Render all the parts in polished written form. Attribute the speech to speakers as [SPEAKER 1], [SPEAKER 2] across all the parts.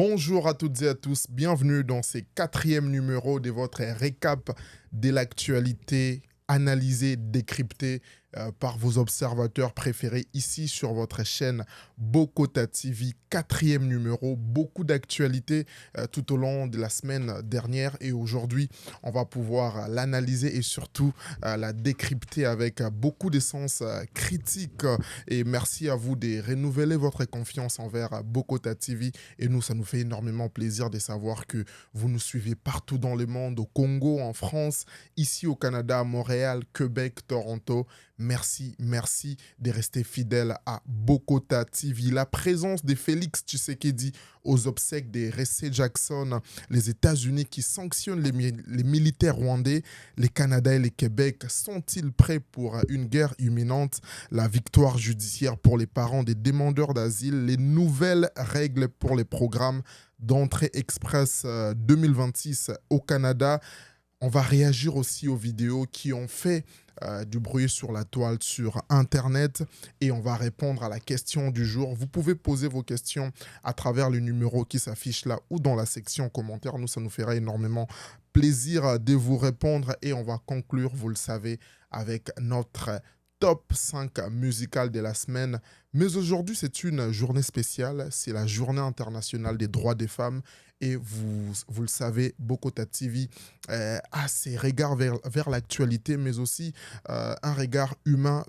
[SPEAKER 1] Bonjour à toutes et à tous, bienvenue dans ce quatrième numéro de votre récap de l'actualité analysée, décryptée par vos observateurs préférés ici sur votre chaîne Bokota TV. Quatrième numéro, beaucoup d'actualités tout au long de la semaine dernière et aujourd'hui on va pouvoir l'analyser et surtout la décrypter avec beaucoup de sens critique. Et merci à vous de renouveler votre confiance envers Bokota TV. Et nous, ça nous fait énormément plaisir de savoir que vous nous suivez partout dans le monde, au Congo, en France, ici au Canada, à Montréal, Québec, Toronto. Merci, merci de rester fidèle à Bokota TV. La présence de Félix Tshisekedi aux obsèques de Ressé Jackson, les États-Unis qui sanctionnent les militaires rwandais, les Canada et les Québec sont-ils prêts pour une guerre imminente? La victoire judiciaire pour les parents des demandeurs d'asile, les nouvelles règles pour les programmes d'entrée express 2026 au Canada. On va réagir aussi aux vidéos qui ont fait du bruit sur la toile, sur Internet, et on va répondre à la question du jour. Vous pouvez poser vos questions à travers le numéro qui s'affiche là ou dans la section commentaires. Nous, ça nous fera énormément plaisir de vous répondre et on va conclure, vous le savez, avec notre top 5 musical de la semaine. Mais aujourd'hui, c'est une journée spéciale. C'est la journée internationale des droits des femmes. Et vous le savez, Bokota TV a ses regards vers l'actualité, mais aussi un regard humain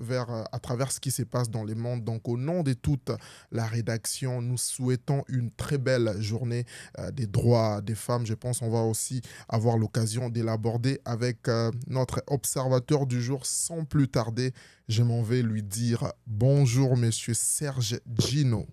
[SPEAKER 1] à travers ce qui se passe dans le monde. Donc, au nom de toute la rédaction, nous souhaitons une très belle journée des droits des femmes. Je pense qu'on va aussi avoir l'occasion de l'aborder avec notre observateur du jour. Sans plus tarder, je m'en vais lui dire bonjour, monsieur Serge Gino.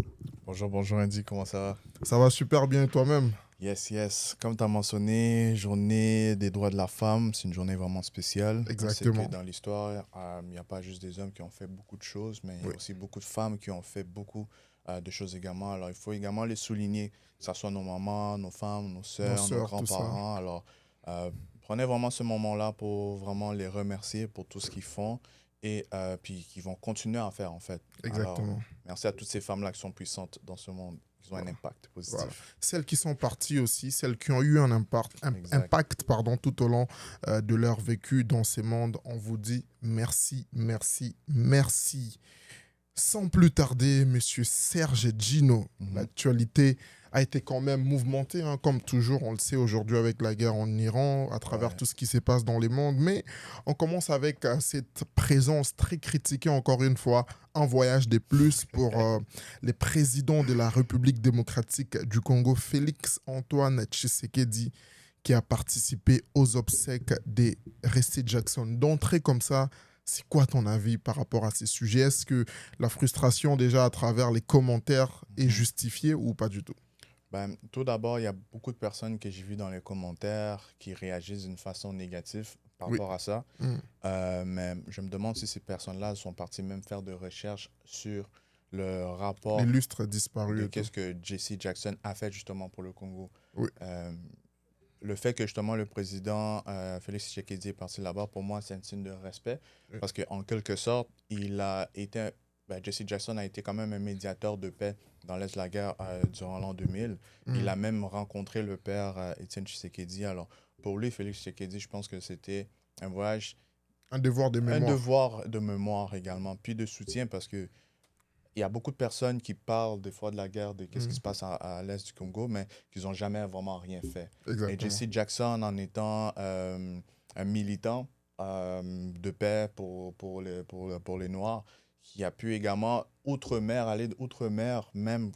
[SPEAKER 2] Bonjour, bonjour Andy, comment ça va?
[SPEAKER 1] Ça va super bien et toi-même?
[SPEAKER 2] Yes, yes. Comme tu as mentionné, journée des droits de la femme, c'est une journée vraiment spéciale. On sait
[SPEAKER 1] Exactement.
[SPEAKER 2] que dans l'histoire, il n'y a pas juste des hommes qui ont fait beaucoup de choses, mais il y a
[SPEAKER 1] Oui.
[SPEAKER 2] aussi beaucoup de femmes qui ont fait beaucoup de choses également. Alors, il faut également les souligner, que ce soit nos mamans, nos femmes, nos sœurs, nos
[SPEAKER 1] sœurs, tout ça.
[SPEAKER 2] grands-parents. Alors, prenez vraiment ce moment-là pour vraiment les remercier pour tout ce qu'ils font et puis qu'ils vont continuer à faire, en fait. Alors,
[SPEAKER 1] Exactement.
[SPEAKER 2] merci à toutes ces femmes-là qui sont puissantes dans ce monde. Ils ont un impact positif.
[SPEAKER 1] Voilà. Celles qui sont parties aussi, celles qui ont eu un
[SPEAKER 2] Exact.
[SPEAKER 1] impact tout au long de leur vécu dans ces mondes, on vous dit merci, merci, merci. Sans plus tarder, monsieur Serge Gino, l'actualité a été quand même mouvementée, hein, comme toujours, on le sait aujourd'hui avec la guerre en Iran, à travers tout ce qui se passe dans les mondes. Mais on commence avec cette présence très critiquée, encore une fois, un voyage de plus pour les présidents de la République démocratique du Congo, Félix Antoine Tshisekedi, qui a participé aux obsèques des Ressé Jackson. D'entrée comme ça, c'est quoi ton avis par rapport à ces sujets? Est-ce que la frustration déjà à travers les commentaires est justifiée ou pas du tout?
[SPEAKER 2] Ben, tout d'abord, il y a beaucoup de personnes que j'ai vues dans les commentaires qui réagissent d'une façon négative par
[SPEAKER 1] Oui.
[SPEAKER 2] rapport à ça.
[SPEAKER 1] Mm.
[SPEAKER 2] Mais je me demande si ces personnes-là sont parties même faire de recherches sur le rapport
[SPEAKER 1] Les lustres disparus
[SPEAKER 2] de
[SPEAKER 1] et tout.
[SPEAKER 2] qu'est-ce que Jesse Jackson a fait justement pour le Congo.
[SPEAKER 1] Oui.
[SPEAKER 2] Le fait que justement le président Félix Tshisekedi est parti là-bas, pour moi, c'est un signe de respect.
[SPEAKER 1] Oui.
[SPEAKER 2] Parce qu'en quelque sorte, Jesse Jackson a été quand même un médiateur de paix dans l'Est de la guerre durant l'an 2000. Il a même rencontré le père Étienne Tshisekedi. Alors, pour lui, Félix Tshisekedi, je pense que c'était un voyage,
[SPEAKER 1] Un devoir de
[SPEAKER 2] un
[SPEAKER 1] mémoire.
[SPEAKER 2] devoir de mémoire également, puis de soutien, parce que il y a beaucoup de personnes qui parlent des fois de la guerre, de qu'est-ce qui se passe à l'Est du Congo, mais qui n'ont jamais vraiment rien fait. Et
[SPEAKER 1] Exactement.
[SPEAKER 2] Jesse Jackson, en étant un militant de paix pour les Noirs, qui a pu également, outre-mer, aller outre-mer, même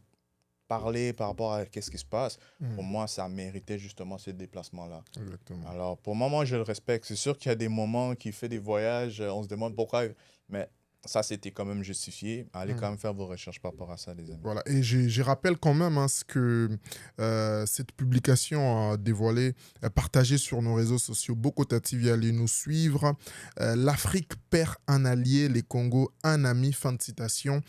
[SPEAKER 2] parler par rapport à qu'est-ce qui se passe, pour moi, ça méritait justement ce déplacement-là.
[SPEAKER 1] Exactement.
[SPEAKER 2] Alors, pour moi, je le respecte. C'est sûr qu'il y a des moments qu'il fait des voyages, on se demande pourquoi, mais ça, c'était quand même justifié. Allez quand même faire vos recherches par rapport à ça, les amis.
[SPEAKER 1] Voilà, et je rappelle quand même ce que cette publication a dévoilé, partagée sur nos réseaux sociaux. Bokota TV, allez nous suivre. L'Afrique perd un allié, les Congos un ami, fin de citation.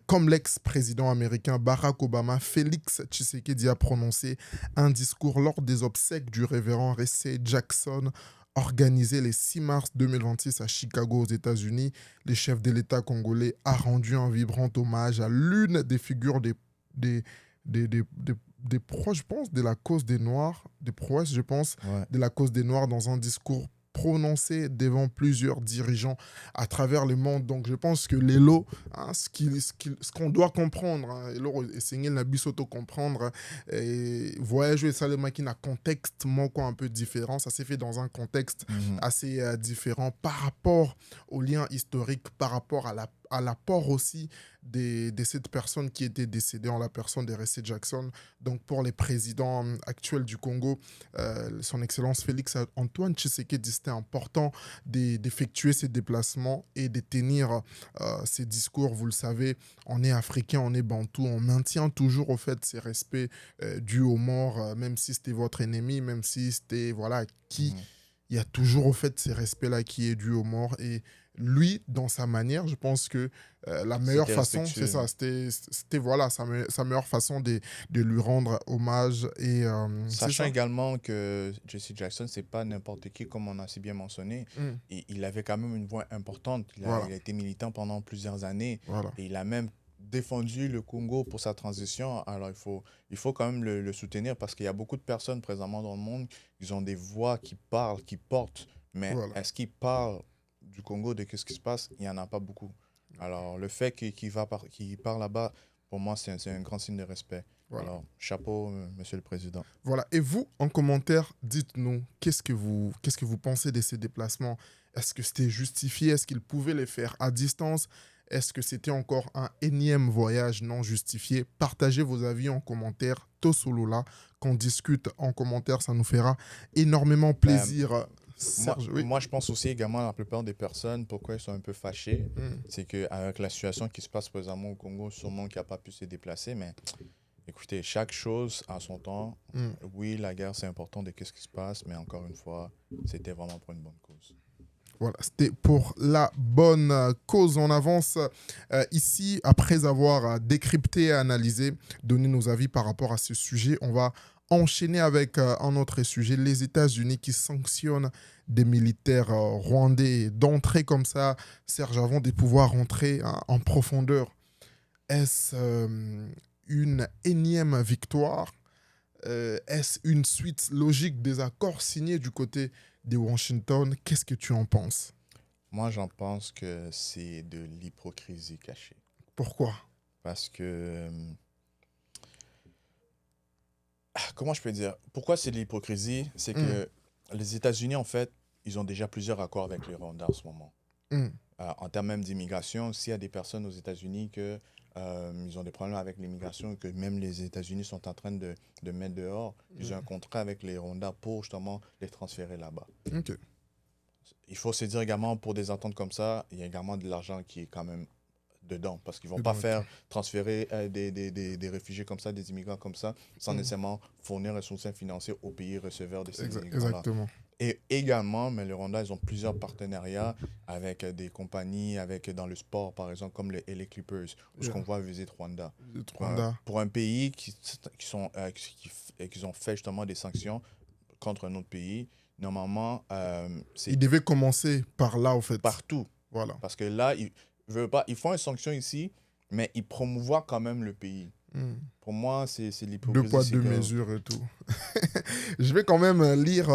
[SPEAKER 1] Comme l'ex-président américain Barack Obama, Félix Tshisekedi a prononcé un discours lors des obsèques du révérend Ressé Jackson, organisé le 6 mars 2026 à Chicago aux États-Unis. Le chef de l'État congolais a rendu un vibrant hommage à l'une des figures des des proches, je pense, de la cause des Noirs, des prouesses, je pense,
[SPEAKER 2] Ouais.
[SPEAKER 1] de la cause des Noirs dans un discours prononcé devant plusieurs dirigeants à travers le monde. Donc, je pense que l'élo, hein, ce qu'on doit comprendre, hein, l'élo, essayer de bisoto comprendre, et voyager ça le maki na contexte moko un peu différent. Ça s'est fait dans un contexte
[SPEAKER 2] Mhm.
[SPEAKER 1] assez différent par rapport aux liens historiques, par rapport à l'apport aussi de cette personne qui était décédée en la personne de Ressé Jackson. Donc pour les présidents actuels du Congo, son Excellence Félix Antoine Tshisekedi, c'était important d'effectuer ces déplacements et de tenir ces discours. Vous le savez, on est africain, on est bantou, on maintient toujours au fait ces respects dus aux morts, même si c'était votre ennemi, même si c'était, voilà, qui...
[SPEAKER 2] Mhm.
[SPEAKER 1] Il y a toujours au fait ces respects-là qui est dû aux morts. Et lui, dans sa manière, je pense que la meilleure
[SPEAKER 2] C'était
[SPEAKER 1] façon, c'est
[SPEAKER 2] respectueux.
[SPEAKER 1] ça, c'était voilà, sa meilleure façon de lui rendre hommage. Et c'est
[SPEAKER 2] Sachant
[SPEAKER 1] ça.
[SPEAKER 2] également que Jesse Jackson, c'est pas n'importe qui, comme on a si bien mentionné.
[SPEAKER 1] Mm.
[SPEAKER 2] Il avait quand même une voix importante.
[SPEAKER 1] Voilà,
[SPEAKER 2] Il a été militant pendant plusieurs années
[SPEAKER 1] voilà.
[SPEAKER 2] et il a même défendu le Congo pour sa transition. Alors il faut quand même le soutenir parce qu'il y a beaucoup de personnes présentement dans le monde qui ont des voix qui parlent, qui portent. Mais
[SPEAKER 1] Voilà.
[SPEAKER 2] est-ce qu'ils parlent du Congo, de ce qui se passe? Il n'y en a pas beaucoup. Alors le fait qu'il part là-bas, pour moi, c'est un grand signe de respect.
[SPEAKER 1] Voilà.
[SPEAKER 2] Alors, chapeau, monsieur le président.
[SPEAKER 1] Voilà. Et vous, en commentaire, dites-nous, qu'est-ce que vous pensez de ces déplacements? Est-ce que c'était justifié? Est-ce qu'il pouvait les faire à distance? Est-ce que c'était encore un énième voyage non justifié? Partagez vos avis en commentaire, Tosolula, qu'on discute en commentaire, ça nous fera énormément
[SPEAKER 2] Ben,
[SPEAKER 1] plaisir. Serge, oui.
[SPEAKER 2] moi, je pense aussi également la plupart des personnes, pourquoi ils sont un peu fâchés,
[SPEAKER 1] Mm.
[SPEAKER 2] c'est qu'avec la situation qui se passe présentement au Congo, sûrement qu'il n'a pas pu se déplacer, mais écoutez, chaque chose a son temps.
[SPEAKER 1] Mm.
[SPEAKER 2] Oui, la guerre, c'est important de ce qui se passe, mais encore une fois, c'était vraiment pour une bonne cause.
[SPEAKER 1] Voilà, c'était pour la bonne cause. On avance ici, après avoir décrypté et analysé, donné nos avis par rapport à ce sujet. On va enchaîner avec un autre sujet, les États-Unis qui sanctionnent des militaires rwandais. D'entrée comme ça, Serge, avant de pouvoir rentrer en profondeur, est-ce une énième victoire? Est-ce une suite logique des accords signés du côté de Washington? Qu'est-ce que tu en penses?
[SPEAKER 2] Moi, j'en pense que c'est de l'hypocrisie cachée.
[SPEAKER 1] Pourquoi?
[SPEAKER 2] Parce que, comment je peux dire? Pourquoi c'est de l'hypocrisie? C'est
[SPEAKER 1] Mm.
[SPEAKER 2] que les États-Unis, en fait, ils ont déjà plusieurs accords avec le Rwanda en ce moment.
[SPEAKER 1] Mm.
[SPEAKER 2] En termes même d'immigration, s'il y a des personnes aux États-Unis que ils ont des problèmes avec l'immigration, que même les États-Unis sont en train de mettre dehors, ils ont un contrat avec les Rwandais pour justement les transférer là-bas.
[SPEAKER 1] Ok.
[SPEAKER 2] Il faut se dire également, pour des ententes comme ça, il y a également de l'argent qui est quand même dedans, parce qu'ils ne vont
[SPEAKER 1] Dedans,
[SPEAKER 2] pas
[SPEAKER 1] ok.
[SPEAKER 2] faire transférer des réfugiés comme ça, des immigrants comme ça, sans
[SPEAKER 1] Mm.
[SPEAKER 2] nécessairement fournir un soutien financier aux pays receveurs de ces immigrants-là.
[SPEAKER 1] Exactement.
[SPEAKER 2] Et également, mais le Rwanda, ils ont plusieurs partenariats avec des compagnies, dans le sport, par exemple, comme les Clippers, où ce
[SPEAKER 1] Yeah.
[SPEAKER 2] qu'on voit Visit Rwanda.
[SPEAKER 1] Le Rwanda.
[SPEAKER 2] Pour un pays qui ont fait justement des sanctions contre un autre pays, normalement, c'est
[SPEAKER 1] Il devait commencer par là, au fait.
[SPEAKER 2] partout.
[SPEAKER 1] Voilà.
[SPEAKER 2] Parce que là, ils font une sanction ici, mais ils promouvoient quand même le pays.
[SPEAKER 1] Mm.
[SPEAKER 2] Pour moi, c'est
[SPEAKER 1] Deux
[SPEAKER 2] l'hypocrisie.
[SPEAKER 1] poids,
[SPEAKER 2] c'est
[SPEAKER 1] deux
[SPEAKER 2] que-
[SPEAKER 1] mesures et tout. Je vais quand même lire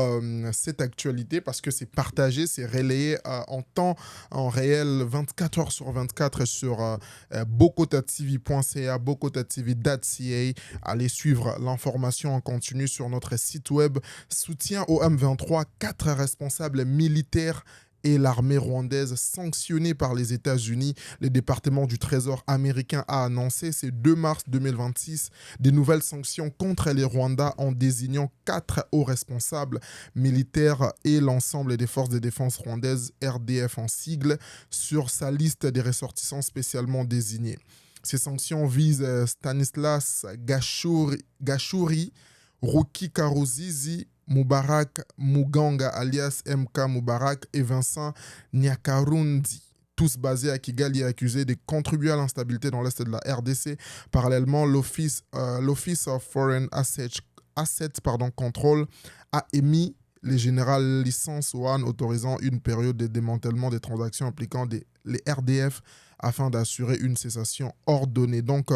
[SPEAKER 1] cette actualité parce que c'est partagé, c'est relayé en temps, en réel, 24 heures sur 24 sur bokotatv.ca, bokotatv.ca. Allez suivre l'information en continu sur notre site web. Soutien au M23, 4 responsables militaires et l'armée rwandaise sanctionnée par les États-Unis. Le département du Trésor américain a annoncé, c'est 2 mars 2026, des nouvelles sanctions contre les Rwandais en désignant 4 hauts responsables militaires et l'ensemble des forces de défense rwandaises, RDF en sigle, sur sa liste des ressortissants spécialement désignés. Ces sanctions visent Stanislas Gachuri, Ruki Karuzizi, Mubarak Muganga alias MK Mubarak et Vincent Nyakarundi, tous basés à Kigali et accusés de contribuer à l'instabilité dans l'est de la RDC. Parallèlement, l'Office of Foreign Assets Control a émis les générales licences OAN autorisant une période de démantèlement des transactions impliquant les RDF afin d'assurer une cessation ordonnée. Donc,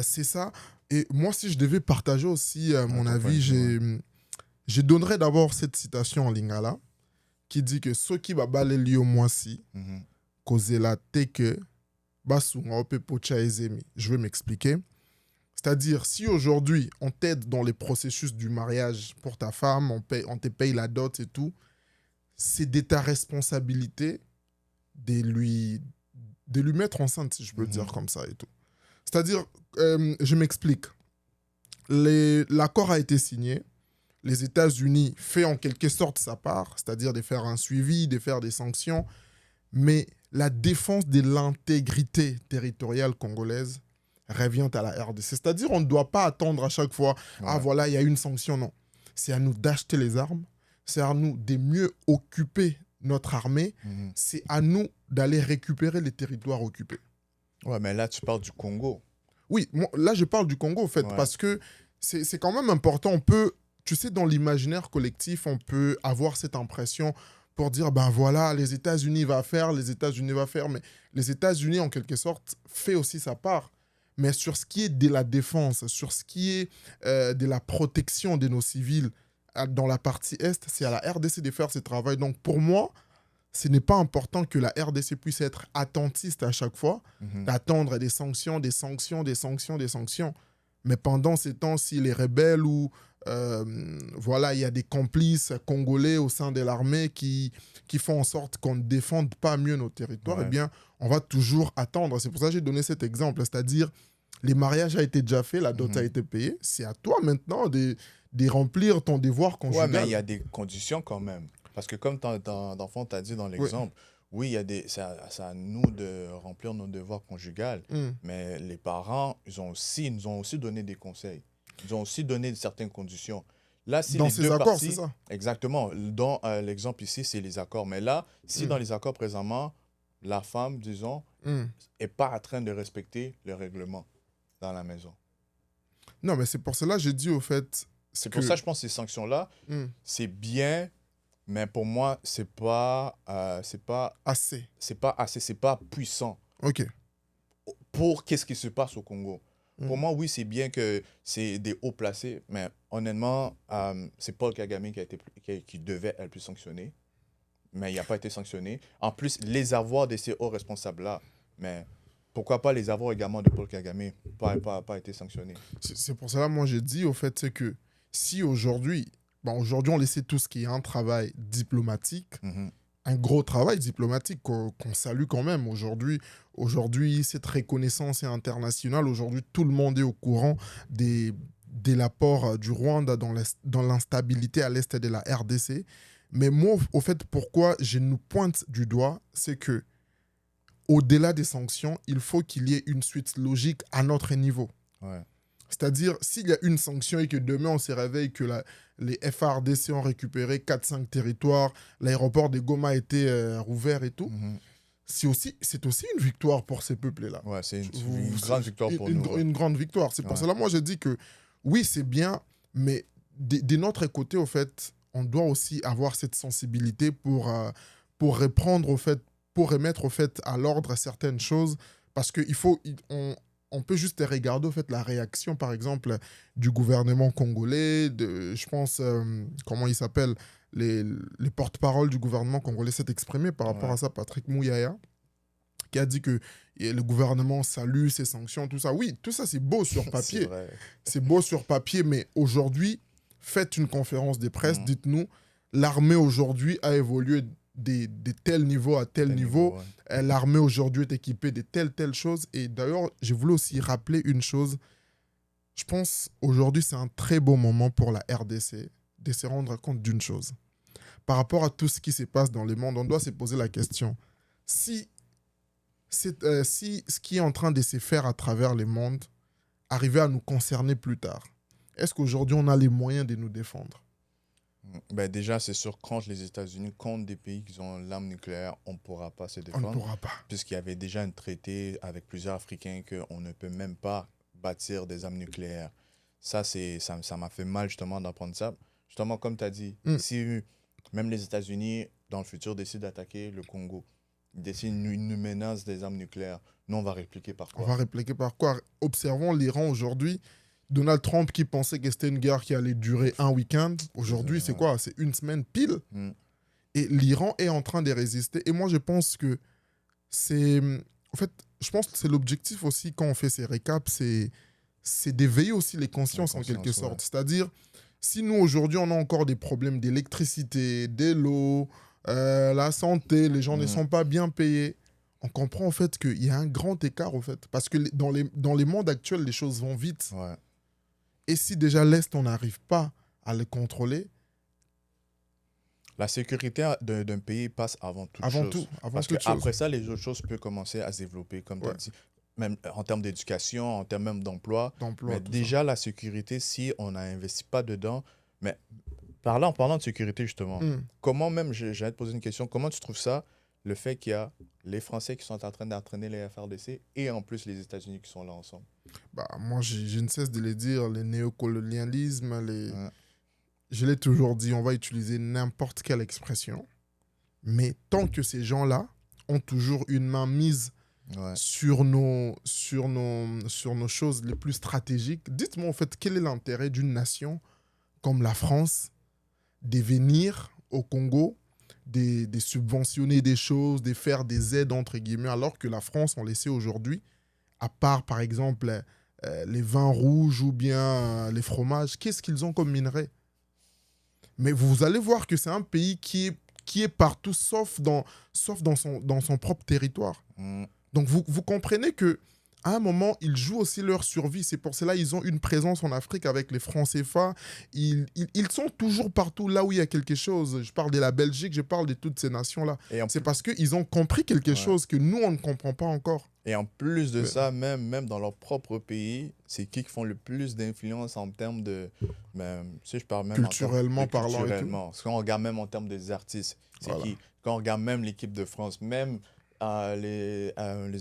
[SPEAKER 1] c'est ça. Et moi, si je devais partager aussi mon
[SPEAKER 2] ton point de
[SPEAKER 1] avis,
[SPEAKER 2] vue, ouais.
[SPEAKER 1] je donnerais d'abord cette citation en lingala qui dit que ce qui va balayer lio moisi,
[SPEAKER 2] Mhm.
[SPEAKER 1] causer la teke, basunga ope pocha ezemi. Je vais m'expliquer. C'est-à-dire, si aujourd'hui, on t'aide dans les processus du mariage pour ta femme, on te paye la dot et tout, c'est de ta responsabilité de lui, de lui mettre enceinte, si je peux le dire
[SPEAKER 2] Mhm.
[SPEAKER 1] comme ça et tout. C'est-à-dire, je m'explique. L'accord a été signé. Les États-Unis fait en quelque sorte sa part, c'est-à-dire de faire un suivi, de faire des sanctions, mais la défense de l'intégrité territoriale congolaise revient à la RDC. C'est-à-dire on ne doit pas attendre à chaque fois, ah
[SPEAKER 2] Ouais.
[SPEAKER 1] voilà, il y a une sanction, non. C'est à nous d'acheter les armes, c'est à nous de mieux occuper notre armée,
[SPEAKER 2] Mhm.
[SPEAKER 1] c'est à nous d'aller récupérer les territoires occupés.
[SPEAKER 2] Ouais, mais là, tu parles du Congo.
[SPEAKER 1] Oui, moi, là je parle du Congo en fait,
[SPEAKER 2] Ouais.
[SPEAKER 1] parce que c'est quand même important. On peut, tu sais, dans l'imaginaire collectif, on peut avoir cette impression pour dire, ben voilà, les États-Unis va faire, les États-Unis va faire, mais les États-Unis en quelque sorte fait aussi sa part. Mais sur ce qui est de la défense, sur ce qui est de la protection de nos civils dans la partie Est, c'est à la RDC de faire ce travail. Donc pour moi, ce n'est pas important que la RDC puisse être attentiste à chaque fois,
[SPEAKER 2] Mhm.
[SPEAKER 1] d'attendre des sanctions, des sanctions, des sanctions, des sanctions. Mais pendant ces temps, si les rebelles ou voilà, il y a des complices congolais au sein de l'armée qui font en sorte qu'on ne défende pas mieux nos territoires, eh
[SPEAKER 2] Ouais.
[SPEAKER 1] bien, on va toujours attendre. C'est pour ça que j'ai donné cet exemple, c'est-à-dire les mariages a été déjà fait, la dot a
[SPEAKER 2] Mhm.
[SPEAKER 1] été payée. C'est à toi maintenant de remplir ton devoir
[SPEAKER 2] Ouais, mais
[SPEAKER 1] conjugal.
[SPEAKER 2] il y a des conditions quand même. Parce que comme d'enfant t'a dit dans
[SPEAKER 1] Oui.
[SPEAKER 2] l'exemple, oui, il y a c'est à nous de remplir nos devoirs conjugaux,
[SPEAKER 1] Mm.
[SPEAKER 2] mais les parents, ils nous ont aussi donné des conseils. Ils ont aussi donné certaines conditions. Là, si
[SPEAKER 1] Dans
[SPEAKER 2] les
[SPEAKER 1] ces
[SPEAKER 2] deux
[SPEAKER 1] accords, c'est
[SPEAKER 2] parties,
[SPEAKER 1] ça.
[SPEAKER 2] exactement, dans l'exemple ici, c'est les accords. Mais là, si
[SPEAKER 1] Mm.
[SPEAKER 2] dans les accords présentement, la femme, disons,
[SPEAKER 1] Mm.
[SPEAKER 2] est pas en train de respecter le règlement dans la maison.
[SPEAKER 1] Non, mais c'est pour cela que j'ai dit au fait
[SPEAKER 2] C'est pour ça
[SPEAKER 1] que.
[SPEAKER 2] que je pense que ces sanctions-là,
[SPEAKER 1] Hmm,
[SPEAKER 2] c'est bien, mais pour moi,
[SPEAKER 1] assez.
[SPEAKER 2] c'est pas assez, c'est pas puissant
[SPEAKER 1] Ok.
[SPEAKER 2] pour qu'est-ce qui se passe au Congo. Pour
[SPEAKER 1] Hmm.
[SPEAKER 2] moi, oui, c'est bien que c'est des hauts placés, mais honnêtement, c'est Paul Kagame qui devait être le plus sanctionné, mais il n'a pas été sanctionné. En plus, les avoirs de ces hauts responsables-là, mais pourquoi pas les avoirs également de Paul Kagame, pas été sanctionnés.
[SPEAKER 1] C'est pour cela, moi, j'ai dit au fait, c'est que si aujourd'hui, bon, aujourd'hui, on laissait tout ce qui est un travail diplomatique,
[SPEAKER 2] Mhm.
[SPEAKER 1] un gros travail diplomatique qu'on salue quand même. Aujourd'hui, cette reconnaissance est internationale. Aujourd'hui, tout le monde est au courant de l'apport du Rwanda dans l'instabilité à l'est de la RDC. Mais moi, au fait, pourquoi je nous pointe du doigt, c'est que au-delà des sanctions, il faut qu'il y ait une suite logique à notre niveau.
[SPEAKER 2] Ouais.
[SPEAKER 1] C'est-à-dire, s'il y a une sanction et que demain on se réveille que les FARDC ont récupéré 4-5 territoires, l'aéroport de Goma a été rouvert et tout,
[SPEAKER 2] Mhm.
[SPEAKER 1] c'est aussi une victoire pour ces peuples-là.
[SPEAKER 2] Ouais, c'est une
[SPEAKER 1] C'est
[SPEAKER 2] grande victoire pour nous. Ouais.
[SPEAKER 1] une grande victoire. C'est pour
[SPEAKER 2] Ouais.
[SPEAKER 1] cela, moi, je dis que oui, c'est bien, mais de notre côté, au fait, on doit aussi avoir cette sensibilité pour reprendre, au fait, pour remettre, au fait, à l'ordre certaines choses. Parce qu'il faut, on peut juste regarder, au fait, la réaction, par exemple, du gouvernement congolais, je pense, comment il s'appelle, les porte-paroles du gouvernement congolais s'est exprimé par rapport
[SPEAKER 2] Ouais.
[SPEAKER 1] à ça, Patrick Mouyaya, qui a dit que le gouvernement salue ces sanctions, tout ça. Oui, tout ça, c'est beau sur
[SPEAKER 2] C'est
[SPEAKER 1] papier.
[SPEAKER 2] vrai.
[SPEAKER 1] C'est beau sur papier, mais aujourd'hui, faites une conférence de presse,
[SPEAKER 2] Mm.
[SPEAKER 1] dites-nous, l'armée aujourd'hui a évolué de tel niveau à tel
[SPEAKER 2] Tel
[SPEAKER 1] niveau.
[SPEAKER 2] niveau, ouais.
[SPEAKER 1] L'armée aujourd'hui est équipée de telle chose. Et d'ailleurs, je voulais aussi rappeler une chose. Je pense aujourd'hui, c'est un très beau moment pour la RDC de se rendre compte d'une chose. Par rapport à tout ce qui se passe dans le monde, on doit se poser la question. Si si ce qui est en train de se faire à travers le monde arrivait à nous concerner plus tard, est-ce qu'aujourd'hui on a les moyens de nous défendre?
[SPEAKER 2] Ben déjà, c'est sûr, contre les États-Unis, contre des pays qui ont l'arme nucléaire, on ne pourra pas se
[SPEAKER 1] On ne
[SPEAKER 2] défendre.
[SPEAKER 1] pourra pas.
[SPEAKER 2] Puisqu'il y avait déjà un traité avec plusieurs Africains qu'on ne peut même pas bâtir des armes nucléaires. Ça m'a fait mal justement d'apprendre ça. Justement, comme tu as dit,
[SPEAKER 1] Mm.
[SPEAKER 2] si même les États-Unis, dans le futur, décident d'attaquer le Congo, ils décident une menace des armes nucléaires, nous, on va répliquer par
[SPEAKER 1] On
[SPEAKER 2] quoi?
[SPEAKER 1] va répliquer par quoi? Observons l'Iran aujourd'hui. Donald Trump qui pensait que c'était une guerre qui allait durer un week-end. Aujourd'hui, c'est
[SPEAKER 2] Ouais.
[SPEAKER 1] quoi? C'est une semaine pile.
[SPEAKER 2] Mm.
[SPEAKER 1] Et l'Iran est en train de résister. Et moi, je pense que c'est... En fait, je pense que c'est l'objectif aussi quand on fait ces récaps, c'est d'éveiller aussi les consciences en quelque
[SPEAKER 2] conscience, ouais.
[SPEAKER 1] sorte. C'est-à-dire, si nous, aujourd'hui, on a encore des problèmes d'électricité, de l'eau, la santé, les gens ne
[SPEAKER 2] Mm.
[SPEAKER 1] sont pas bien payés, on comprend en fait qu'il y a un grand écart, en fait. Parce que dans les mondes actuels, les choses vont vite.
[SPEAKER 2] Ouais.
[SPEAKER 1] Et si déjà l'Est, on n'arrive pas à le contrôler,
[SPEAKER 2] La sécurité d'un pays passe avant toute
[SPEAKER 1] avant
[SPEAKER 2] chose.
[SPEAKER 1] tout, avant
[SPEAKER 2] Parce
[SPEAKER 1] toute chose.
[SPEAKER 2] qu'après ça, les autres choses peuvent commencer à se développer, comme tu as
[SPEAKER 1] Ouais,
[SPEAKER 2] dit, même en termes d'éducation, en termes même d'emploi.
[SPEAKER 1] d'emploi,
[SPEAKER 2] Mais
[SPEAKER 1] tout ça.
[SPEAKER 2] déjà, la sécurité, si on n'investit pas dedans, mais en parlant de sécurité, justement,
[SPEAKER 1] Hmm.
[SPEAKER 2] comment même, j'allais te poser une question, comment tu trouves ça, le fait qu'il y a les Français qui sont en train d'entraîner les FRDC et en plus les États-Unis qui sont là ensemble?
[SPEAKER 1] Bah, moi, je ne cesse de le dire, le néocolonialisme,
[SPEAKER 2] Ouais.
[SPEAKER 1] je l'ai toujours dit, on va utiliser n'importe quelle expression, mais tant que ces gens-là ont toujours une main mise
[SPEAKER 2] Ouais.
[SPEAKER 1] sur nos choses les plus stratégiques, dites-moi en fait quel est l'intérêt d'une nation comme la France de venir au Congo, de subventionner des choses, de faire des aides entre guillemets, alors que la France, on le sait aujourd'hui, à part par exemple les vins rouges ou bien les fromages, qu'est-ce qu'ils ont comme minerais? Mais vous allez voir que c'est un pays qui est partout sauf dans son propre territoire.
[SPEAKER 2] Mm.
[SPEAKER 1] Donc vous comprenez que à un moment, ils jouent aussi leur survie. C'est pour cela qu'ils ont une présence en Afrique avec les francs CFA. Ils sont toujours partout là où il y a quelque chose. Je parle de la Belgique, je parle de toutes ces nations-là.
[SPEAKER 2] Et en
[SPEAKER 1] C'est parce qu'ils ont compris quelque
[SPEAKER 2] Ouais.
[SPEAKER 1] chose que nous, on ne comprend pas encore.
[SPEAKER 2] Et en plus de
[SPEAKER 1] Ouais.
[SPEAKER 2] ça, même dans leur propre pays, c'est qui font le plus d'influence en termes de... Ben, si je parle même en termes de
[SPEAKER 1] Culturellement parlant et tout.
[SPEAKER 2] culturellement. Parce qu'on regarde même en termes des artistes, c'est
[SPEAKER 1] Voilà.
[SPEAKER 2] qui? Quand on regarde même l'équipe de France, même les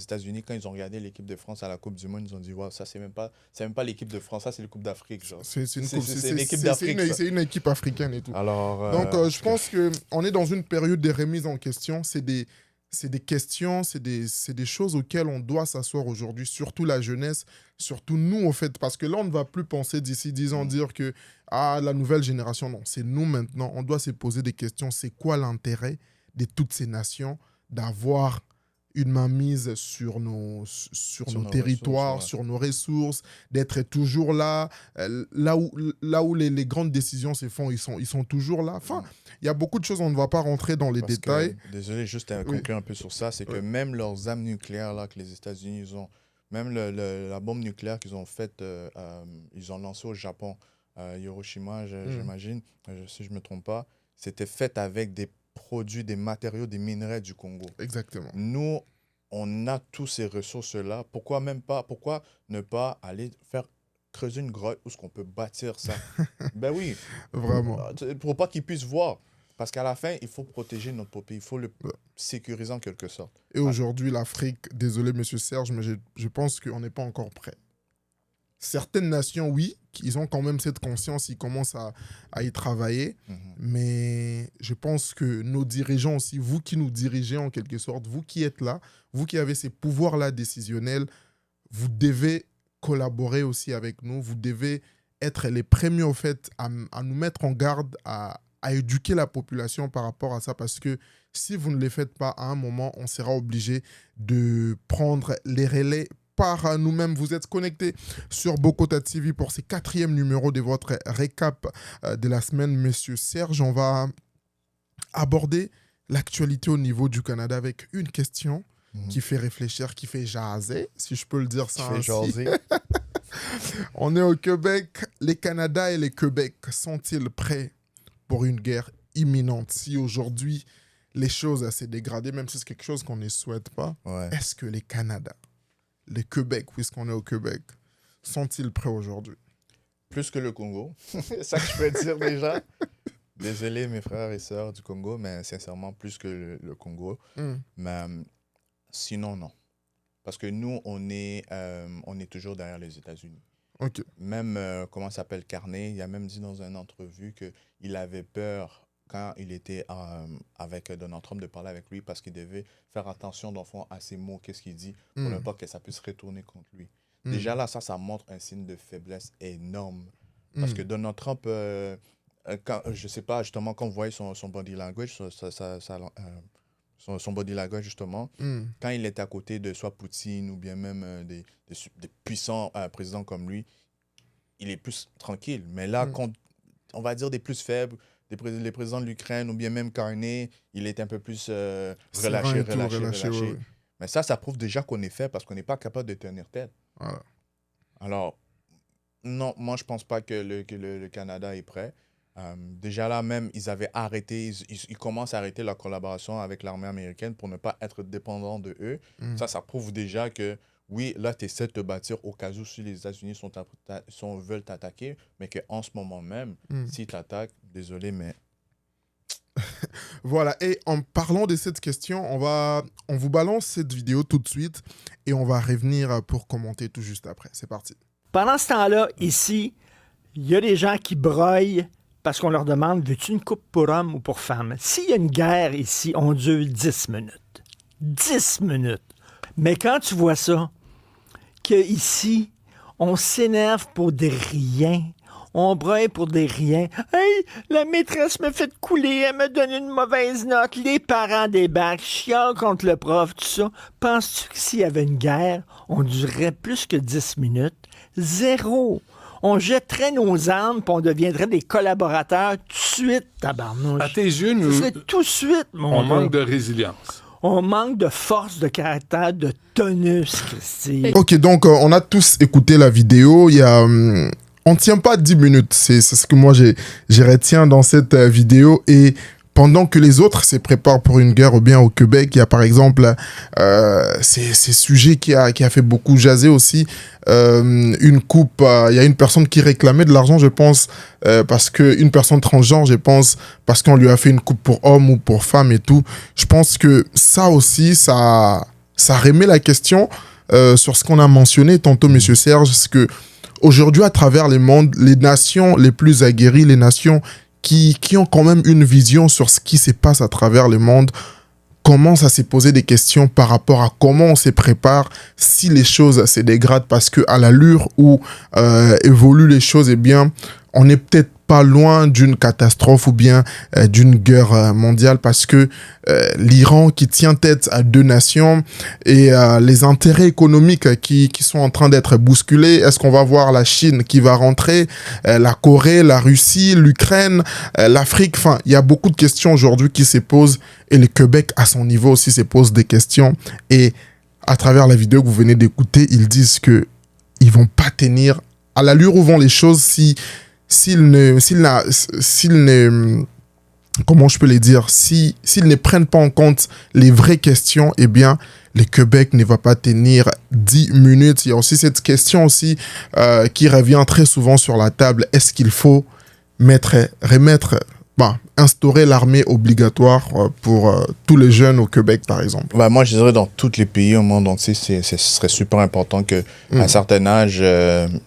[SPEAKER 2] États-Unis, quand ils ont regardé l'équipe de France à la Coupe du Monde, ils ont dit, wow, ça, c'est même pas l'équipe de France, ça, c'est l'équipe d'Afrique, genre.
[SPEAKER 1] C'est une,
[SPEAKER 2] C'est une équipe d'Afrique, ça.
[SPEAKER 1] c'est une équipe africaine et tout.
[SPEAKER 2] Alors,
[SPEAKER 1] Donc,
[SPEAKER 2] en
[SPEAKER 1] je
[SPEAKER 2] tout cas,
[SPEAKER 1] pense qu'on est dans une période de remise en question. C'est des questions, c'est des choses auxquelles on doit s'asseoir aujourd'hui, surtout la jeunesse, surtout nous, en fait. Parce que là, on ne va plus penser d'ici 10 ans,
[SPEAKER 2] mm,
[SPEAKER 1] dire que ah, la nouvelle génération, non. C'est nous maintenant. On doit se poser des questions. C'est quoi l'intérêt de toutes ces nations d'avoir une mainmise sur
[SPEAKER 2] sur
[SPEAKER 1] nos
[SPEAKER 2] nos ressources,
[SPEAKER 1] territoires,
[SPEAKER 2] ouais.
[SPEAKER 1] sur nos ressources, d'être toujours là, là où les grandes décisions se font, ils sont toujours là. Enfin,
[SPEAKER 2] Mm.
[SPEAKER 1] il y a beaucoup de choses, on ne va pas rentrer dans les
[SPEAKER 2] Parce que,
[SPEAKER 1] détails.
[SPEAKER 2] désolé, juste à
[SPEAKER 1] Oui,
[SPEAKER 2] conclure un peu sur ça, c'est que
[SPEAKER 1] oui.
[SPEAKER 2] même leurs armes nucléaires là, que les États-Unis ils ont, même la bombe nucléaire qu'ils ont faite, ils ont lancée au Japon, Hiroshima,
[SPEAKER 1] Mm,
[SPEAKER 2] j'imagine, si je ne me trompe pas, c'était fait avec des produits, des matériaux, des minerais du Congo.
[SPEAKER 1] exactement.
[SPEAKER 2] Nous, on a tous ces ressources-là. Pourquoi même pas, pourquoi ne pas aller faire creuser une grotte où est-ce qu'on peut bâtir ça? Ben oui,
[SPEAKER 1] Vraiment.
[SPEAKER 2] pour pas qu'ils puissent voir. Parce qu'à la fin, il faut protéger notre pays, il faut le
[SPEAKER 1] Ouais.
[SPEAKER 2] sécuriser en quelque sorte.
[SPEAKER 1] Et
[SPEAKER 2] Ah,
[SPEAKER 1] aujourd'hui, l'Afrique, désolé, monsieur Serge, mais je pense qu'on n'est pas encore prêt. Certaines nations, oui, ils ont quand même cette conscience, ils commencent à y travailler.
[SPEAKER 2] mhm.
[SPEAKER 1] Mais je pense que nos dirigeants aussi, vous qui nous dirigez en quelque sorte, vous qui êtes là, vous qui avez ces pouvoirs-là décisionnels, vous devez collaborer aussi avec nous. Vous devez être les premiers, au fait, à nous mettre en garde, à éduquer la population par rapport à ça. Parce que si vous ne le faites pas, à un moment, on sera obligé de prendre les relais par nous-mêmes. Vous êtes connectés sur Bokota TV pour ce quatrième numéro de votre récap de la semaine, Monsieur Serge. On va aborder l'actualité au niveau du Canada avec une question
[SPEAKER 2] Mhm.
[SPEAKER 1] qui fait réfléchir, qui fait jaser, si je peux le dire
[SPEAKER 2] Qui
[SPEAKER 1] ça
[SPEAKER 2] fait
[SPEAKER 1] ainsi.
[SPEAKER 2] jaser.
[SPEAKER 1] On est au Québec. Les Canada et les Québec sont-ils prêts pour une guerre imminente? Si aujourd'hui les choses s'est dégradées, même si c'est quelque chose qu'on ne souhaite pas,
[SPEAKER 2] Ouais.
[SPEAKER 1] est-ce que les Canada, les Québec, puisqu'on est au Québec, sont-ils prêts aujourd'hui?
[SPEAKER 2] Plus que le Congo. C'est ça que je peux dire déjà. Désolé, mes frères et sœurs du Congo, mais sincèrement, plus que le Congo.
[SPEAKER 1] Hmm,
[SPEAKER 2] Mais sinon, non. Parce que nous, on est toujours derrière les États-Unis.
[SPEAKER 1] ok.
[SPEAKER 2] Même, comment ça s'appelle, Carney, il a même dit dans une entrevue qu'il avait peur quand il était avec Donald Trump de parler avec lui parce qu'il devait faire attention, dans le fond, à ses mots, qu'est-ce qu'il dit, pour ne
[SPEAKER 1] Hmm,
[SPEAKER 2] pas que ça puisse retourner contre lui. Déjà là, ça montre un signe de faiblesse énorme. Parce que Donald Trump, je ne sais pas, justement, quand vous voyez son body language, son body language, justement, quand il est à côté de soit Poutine ou bien même des puissants présidents comme lui, il est plus tranquille. Mais là, quand on va dire des plus faibles, les présidents de l'Ukraine ou bien même Carney, il est un peu plus relâché.
[SPEAKER 1] Ouais.
[SPEAKER 2] Mais ça prouve déjà qu'on est faible parce qu'on n'est pas capable de tenir tête.
[SPEAKER 1] Voilà.
[SPEAKER 2] Alors, non, moi, je ne pense pas que le Canada est prêt. Déjà là, même, ils avaient arrêté, ils commencent à arrêter leur collaboration avec l'armée américaine pour ne pas être dépendants de eux. Ça prouve déjà que, oui, là, tu essaies de te bâtir au cas où si les États-Unis veulent t'attaquer, mais qu'en ce moment même, s'ils t'attaquent, désolé, mais...
[SPEAKER 1] Voilà, et en parlant de cette question, on vous balance cette vidéo tout de suite et on va revenir pour commenter tout juste après. C'est parti.
[SPEAKER 3] Pendant ce temps-là, ici, il y a des gens qui broient parce qu'on leur demande « Veux-tu une coupe pour homme ou pour femme? » S'il y a une guerre ici, on dure 10 minutes. 10 minutes. Mais quand tu vois ça, qu'ici, on s'énerve pour des riens, on broye pour des riens. « Hey, la maîtresse me fait couler, elle me donne une mauvaise note, les parents débarquent, chiant contre le prof, tout ça. » Penses-tu que s'il y avait une guerre, on durerait plus que 10 minutes? Zéro. On jetterait nos armes puis on deviendrait des collaborateurs tout de suite, tabarnouche.
[SPEAKER 4] À tes yeux, nous,
[SPEAKER 3] tout de suite, mon
[SPEAKER 4] on
[SPEAKER 3] gars.
[SPEAKER 4] manque de résilience.
[SPEAKER 3] On manque de force, de caractère, de tonus, Christy.
[SPEAKER 1] Ok, donc on a tous écouté la vidéo. Il y a, on ne tient pas 10 minutes. C'est ce que moi j'ai retiens dans cette vidéo. Et pendant que les autres se préparent pour une guerre, ou bien au Québec, il y a par exemple ces sujets qui a fait beaucoup jaser aussi. Une coupe, il y a une personne qui réclamait de l'argent, je pense, parce qu'une personne transgenre, je pense, parce qu'on lui a fait une coupe pour homme ou pour femme et tout. Je pense que ça aussi, ça remet la question sur ce qu'on a mentionné tantôt, monsieur Serge, c'est que aujourd'hui, à travers le monde, les nations les plus aguerries, les nations qui ont quand même une vision sur ce qui se passe à travers le monde, commencent à se poser des questions par rapport à comment on se prépare si les choses se dégradent, parce qu'à l'allure où évoluent les choses, eh bien, on n'est peut-être pas loin d'une catastrophe ou bien d'une guerre mondiale, parce que l'Iran qui tient tête à deux nations et les intérêts économiques qui sont en train d'être bousculés. Est-ce qu'on va voir la Chine qui va rentrer, la Corée, la Russie, l'Ukraine, l'Afrique? Enfin, il y a beaucoup de questions aujourd'hui qui se posent et le Québec à son niveau aussi se pose des questions. Et à travers la vidéo que vous venez d'écouter, ils disent que ils vont pas tenir à l'allure où vont les choses s'ils ne, comment je peux les dire, s'ils ne prennent pas en compte les vraies questions, eh bien, le Québec ne va pas tenir 10 minutes. Il y a aussi cette question aussi qui revient très souvent sur la table. Est-ce qu'il faut instaurer l'armée obligatoire pour tous les jeunes au Québec, par exemple?
[SPEAKER 2] Bah, moi, je dirais dans tous les pays au monde entier, ce serait super important qu'à un certain âge,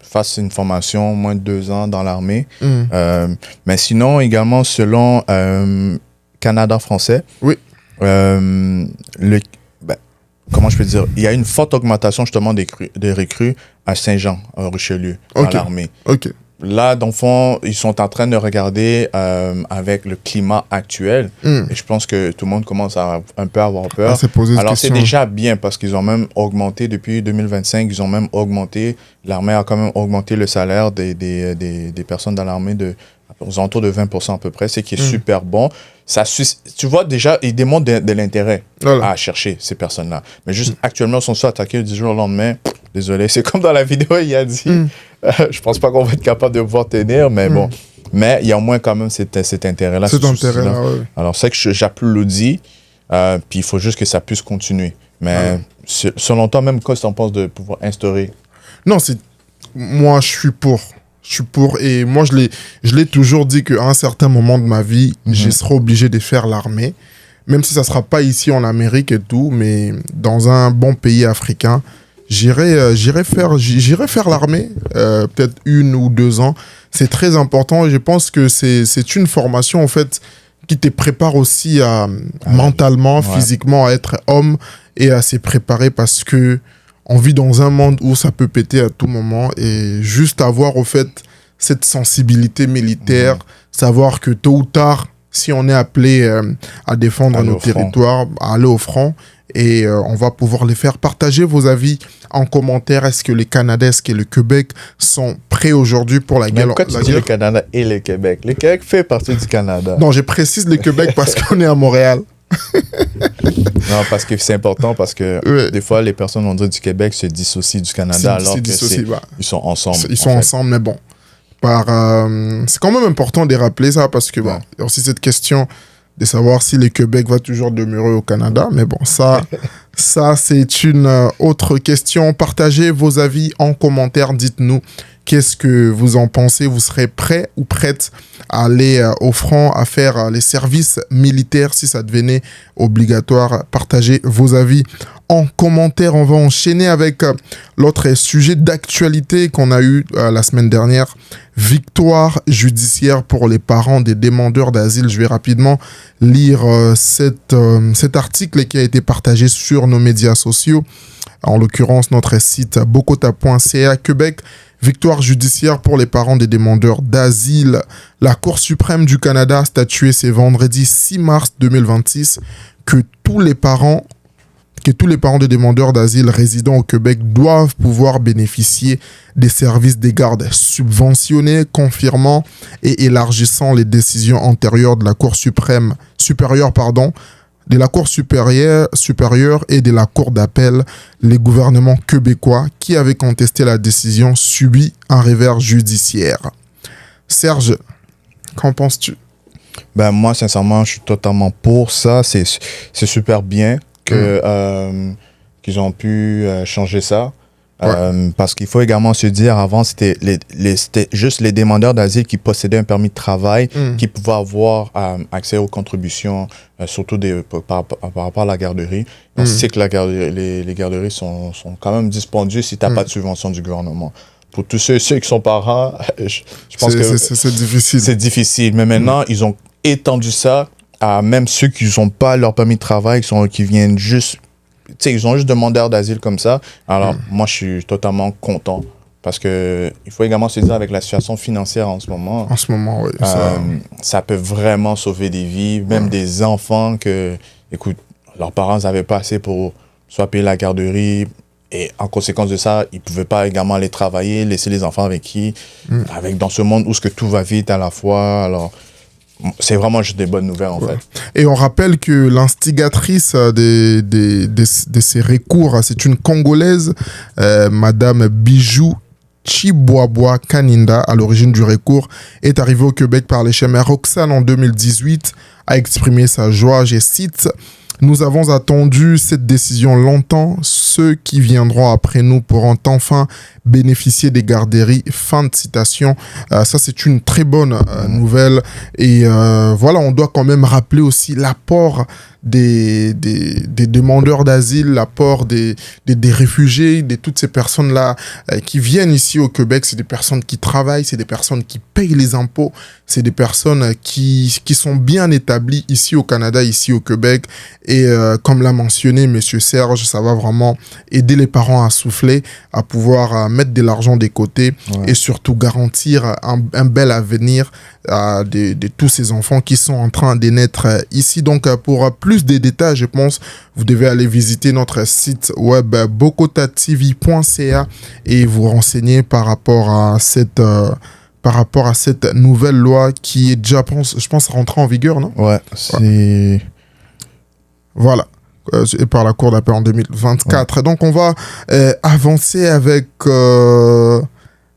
[SPEAKER 2] fasse une formation, moins de 2 ans dans l'armée. Mais sinon, également, selon Canada français,
[SPEAKER 1] oui.
[SPEAKER 2] Comment je peux dire? Il y a une forte augmentation justement des recrues à Saint-Jean, à Richelieu, dans l'armée.
[SPEAKER 1] Ok.
[SPEAKER 2] Là, dans le fond, ils sont en train de regarder avec le climat actuel. Et je pense que tout le monde commence à un peu avoir peur. Alors, c'est déjà bien parce qu'ils ont même augmenté, depuis 2025, ils ont même augmenté, l'armée a quand même augmenté le salaire des personnes dans l'armée aux alentours de 20% à peu près, ce qui est super bon. Tu vois, déjà, ils démontrent de l'intérêt à chercher ces personnes-là. Mais juste actuellement, ils sont soit attaqués du jour au lendemain. Désolé, c'est comme dans la vidéo, il a dit. Je pense pas qu'on va être capable de pouvoir tenir, mais bon. Mais il y a au moins quand même cet intérêt-là.
[SPEAKER 1] Cet intérêt-là, oui.
[SPEAKER 2] Alors, c'est que j'applaudis, puis il faut juste que ça puisse continuer. Mais selon toi, même, qu'est-ce que tu en penses de pouvoir instaurer?
[SPEAKER 1] Non, moi, je suis pour. Et moi, je l'ai toujours dit qu'à un certain moment de ma vie, je serai obligé de faire l'armée. Même si ça ne sera pas ici en Amérique et tout, mais dans un bon pays africain, j'irai faire l'armée, peut-être 1 ou 2 ans. C'est très important et je pense que c'est une formation en fait qui te prépare aussi mentalement, physiquement à être homme et à se préparer, parce que on vit dans un monde où ça peut péter à tout moment et juste avoir au fait cette sensibilité militaire, savoir que tôt ou tard, si on est appelé à défendre nos territoires, à aller au front, et on va pouvoir les faire. Partager vos avis en commentaire. Est-ce que les Canadiens, est-ce que le Québec sont prêts aujourd'hui pour la guerre?
[SPEAKER 2] Pourquoi tu dis le Canada et le Québec? Le Québec fait partie du Canada.
[SPEAKER 1] Non, je précise le Québec parce qu'on est à Montréal.
[SPEAKER 2] Non, parce que c'est important, parce que des fois, les personnes, on dirait du Québec, se dissocient du Canada, alors que ils sont ensemble.
[SPEAKER 1] Ils sont ensemble, mais bon. C'est quand même important de rappeler ça, parce que il y a aussi cette question de savoir si le Québec va toujours demeurer au Canada. Mais bon, ça c'est une autre question. Partagez vos avis en commentaire. Dites-nous qu'est-ce que vous en pensez. Vous serez prêts ou prêtes à aller au front, à faire les services militaires si ça devenait obligatoire. Partagez vos avis en commentaire. On va enchaîner avec l'autre sujet d'actualité qu'on a eu la semaine dernière. Victoire judiciaire pour les parents des demandeurs d'asile. Je vais rapidement lire cet article qui a été partagé sur nos médias sociaux. En l'occurrence, notre site bokota.ca. Québec, victoire judiciaire pour les parents des demandeurs d'asile. La Cour suprême du Canada a statué ce vendredi 6 mars 2026 que tous les parents des demandeurs d'asile résidant au Québec doivent pouvoir bénéficier des services des gardes subventionnés, confirmant et élargissant les décisions antérieures de la Cour supérieure, de la Cour supérieure et de la Cour d'appel. Les gouvernements québécois qui avaient contesté la décision subit un revers judiciaire. Serge, qu'en penses-tu?
[SPEAKER 2] Ben moi, sincèrement, je suis totalement pour ça. C'est super bien qu'ils ont pu changer ça. Parce qu'il faut également se dire, avant, c'était juste les demandeurs d'asile qui possédaient un permis de travail qui pouvaient avoir accès aux contributions, surtout par rapport à la garderie. On sait que les garderies sont quand même dispendieuses si tu n'as pas de subvention du gouvernement. Pour tous ceux qui sont parents, je pense que
[SPEAKER 1] c'est difficile.
[SPEAKER 2] C'est difficile. Mais maintenant, ils ont étendu ça à même ceux qui n'ont pas leur permis de travail, qui viennent juste... ils ont juste demandeurs d'asile comme ça. Alors, moi, je suis totalement content. Parce qu'il faut également se dire, avec la situation financière en ce moment...
[SPEAKER 1] En ce moment, oui.
[SPEAKER 2] Ça peut vraiment sauver des vies, même des enfants que, écoute, leurs parents n'avaient pas assez pour soit payer la garderie, et en conséquence de ça, ils ne pouvaient pas également aller travailler, laisser les enfants avec qui, dans ce monde où tout va vite à la fois. Alors, c'est vraiment juste des bonnes nouvelles, en fait.
[SPEAKER 1] Et on rappelle que l'instigatrice de ces recours, c'est une Congolaise, Madame Bijou Chibwabwa Kaninda, à l'origine du recours, est arrivée au Québec par les chemins Roxane en 2018, a exprimé sa joie, je cite: « Nous avons attendu cette décision longtemps. Ceux qui viendront après nous pourront enfin bénéficier des garderies. » Fin de citation. Ça, c'est une très bonne nouvelle. Et voilà, on doit quand même rappeler aussi l'apport des demandeurs d'asile, l'apport des réfugiés, de toutes ces personnes-là qui viennent ici au Québec. C'est des personnes qui travaillent, c'est des personnes qui payent les impôts, c'est des personnes qui sont bien établies ici au Canada, ici au Québec. Et comme l'a mentionné M. Serge, ça va vraiment aider les parents à souffler, à pouvoir mettre de l'argent de côté et surtout garantir un bel avenir de tous ces enfants qui sont en train de naître ici. Donc, pour plus de détails, je pense, vous devez aller visiter notre site web bokotatv.ca et vous renseigner par rapport à cette nouvelle loi qui est déjà, je pense, rentrée en vigueur, non?
[SPEAKER 2] Ouais, c'est...
[SPEAKER 1] Voilà. Et par la Cour d'appel en 2024. Ouais. Donc, on va avancer avec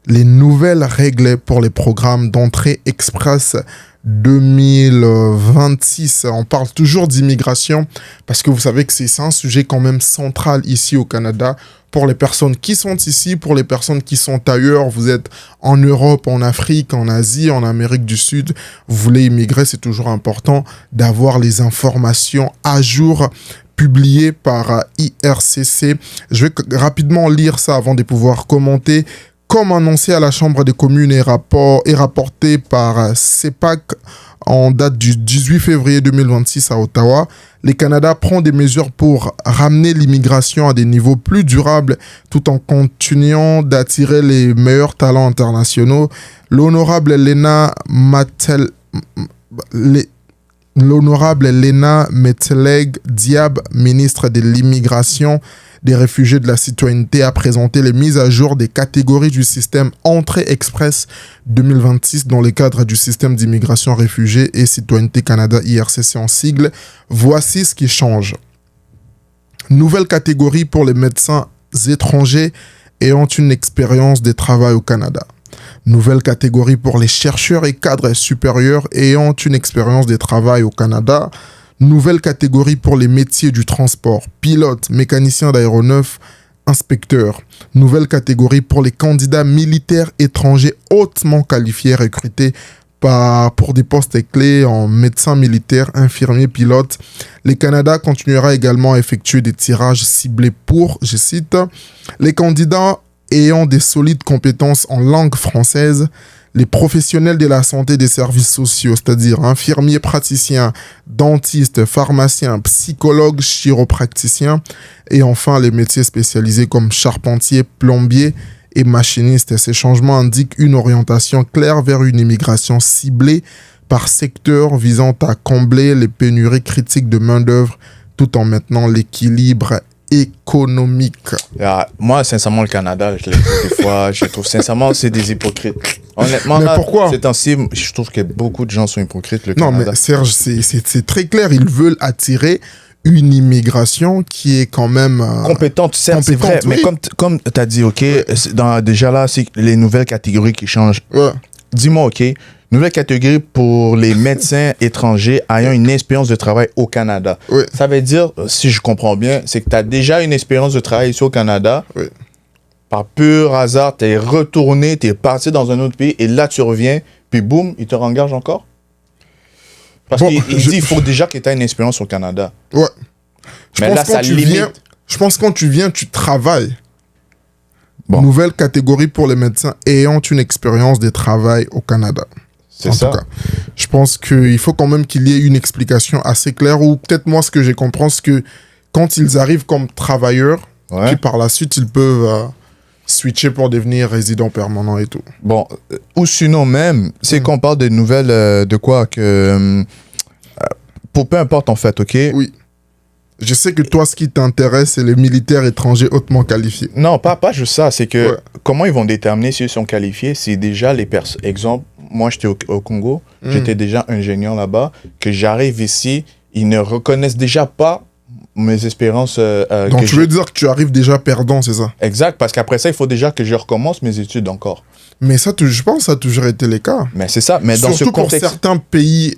[SPEAKER 1] les nouvelles règles pour les programmes d'entrée express 2026. On parle toujours d'immigration parce que vous savez que c'est un sujet quand même central ici au Canada. Pour les personnes qui sont ici, pour les personnes qui sont ailleurs, vous êtes en Europe, en Afrique, en Asie, en Amérique du Sud, vous voulez immigrer, c'est toujours important d'avoir les informations à jour publiées par IRCC. Je vais rapidement lire ça avant de pouvoir commenter. Comme annoncé à la Chambre des communes et rapporté par CEPAC en date du 18 février 2026 à Ottawa, le Canada prend des mesures pour ramener l'immigration à des niveaux plus durables tout en continuant d'attirer les meilleurs talents internationaux. L'honorable Lena Metteleg Diab, ministre de l'Immigration, des réfugiés de la citoyenneté, a présenté les mises à jour des catégories du système Entrée Express 2026 dans le cadre du système d'immigration réfugiés et citoyenneté Canada IRCC en sigle. Voici ce qui change. Nouvelle catégorie pour les médecins étrangers ayant une expérience de travail au Canada. Nouvelle catégorie pour les chercheurs et cadres supérieurs ayant une expérience de travail au Canada. Nouvelle catégorie pour les métiers du transport, pilote, mécanicien d'aéronef, inspecteur. Nouvelle catégorie pour les candidats militaires étrangers hautement qualifiés recrutés pour des postes clés en médecin militaire, infirmier, pilote. Le Canada continuera également à effectuer des tirages ciblés pour, je cite, les candidats ayant des solides compétences en langue française, les professionnels de la santé et des services sociaux, c'est-à-dire infirmiers, praticiens, dentistes, pharmaciens, psychologues, chiropracticiens, et enfin les métiers spécialisés comme charpentier, plombier et machiniste. Ces changements indiquent une orientation claire vers une immigration ciblée par secteur visant à combler les pénuries critiques de main-d'œuvre tout en maintenant l'équilibre économique.
[SPEAKER 2] Moi, sincèrement, le Canada, je l'ai dit des fois, je trouve sincèrement, c'est des hypocrites. Honnêtement,
[SPEAKER 1] Mais
[SPEAKER 2] là,
[SPEAKER 1] pourquoi?
[SPEAKER 2] ces temps-ci, je trouve que beaucoup de gens sont hypocrites, le
[SPEAKER 1] Non,
[SPEAKER 2] Canada.
[SPEAKER 1] mais Serge, c'est très clair. Ils veulent attirer une immigration qui est quand même...
[SPEAKER 2] Compétente, certes, c'est vrai,
[SPEAKER 1] compétente,
[SPEAKER 2] mais
[SPEAKER 1] oui.
[SPEAKER 2] comme tu as dit, OK, déjà là, c'est les nouvelles catégories qui changent.
[SPEAKER 1] Ouais.
[SPEAKER 2] Dis-moi, OK, nouvelle catégorie pour les médecins étrangers ayant une expérience de travail au Canada.
[SPEAKER 1] Oui.
[SPEAKER 2] Ça veut dire, si je comprends bien, c'est que tu as déjà une expérience de travail ici au Canada.
[SPEAKER 1] Oui.
[SPEAKER 2] Par pur hasard, tu es retourné, tu es parti dans un autre pays et là, tu reviens, puis boum, il te rengage encore? Parce
[SPEAKER 1] Bon,
[SPEAKER 2] qu'il dit il faut déjà que tu aies une expérience au Canada.
[SPEAKER 1] Ouais.
[SPEAKER 2] Mais là, ça limite.
[SPEAKER 1] Je pense que quand tu viens, tu travailles.
[SPEAKER 2] Bon.
[SPEAKER 1] Nouvelle catégorie pour les médecins ayant une expérience de travail au Canada.
[SPEAKER 2] C'est
[SPEAKER 1] En
[SPEAKER 2] ça.
[SPEAKER 1] tout cas, je pense qu'il faut quand même qu'il y ait une explication assez claire, ou peut-être moi, ce que j'ai compris, c'est que quand ils arrivent comme travailleurs,
[SPEAKER 2] Ouais.
[SPEAKER 1] puis par la suite, ils peuvent switcher pour devenir résidents permanents et tout.
[SPEAKER 2] Bon, ou sinon même, c'est qu'on parle de nouvelles de quoi que... pour peu importe en fait, OK?
[SPEAKER 1] Oui. Je sais que toi, ce qui t'intéresse, c'est les militaires étrangers hautement qualifiés.
[SPEAKER 2] Non, pas juste ça. C'est que
[SPEAKER 1] Ouais.
[SPEAKER 2] comment ils vont déterminer s'ils sont qualifiés? C'est déjà les personnes. Exemple, moi, j'étais au Congo. J'étais déjà ingénieur là-bas. Que j'arrive ici, ils ne reconnaissent déjà pas mes espérances.
[SPEAKER 1] Donc,
[SPEAKER 2] que
[SPEAKER 1] tu veux dire que tu arrives déjà perdant, c'est ça?
[SPEAKER 2] Exact, parce qu'après ça, il faut déjà que je recommence mes études encore.
[SPEAKER 1] Mais ça, je pense que ça a toujours été le cas.
[SPEAKER 2] Mais c'est ça. Mais dans ce
[SPEAKER 1] Surtout pour
[SPEAKER 2] contexte.
[SPEAKER 1] certains pays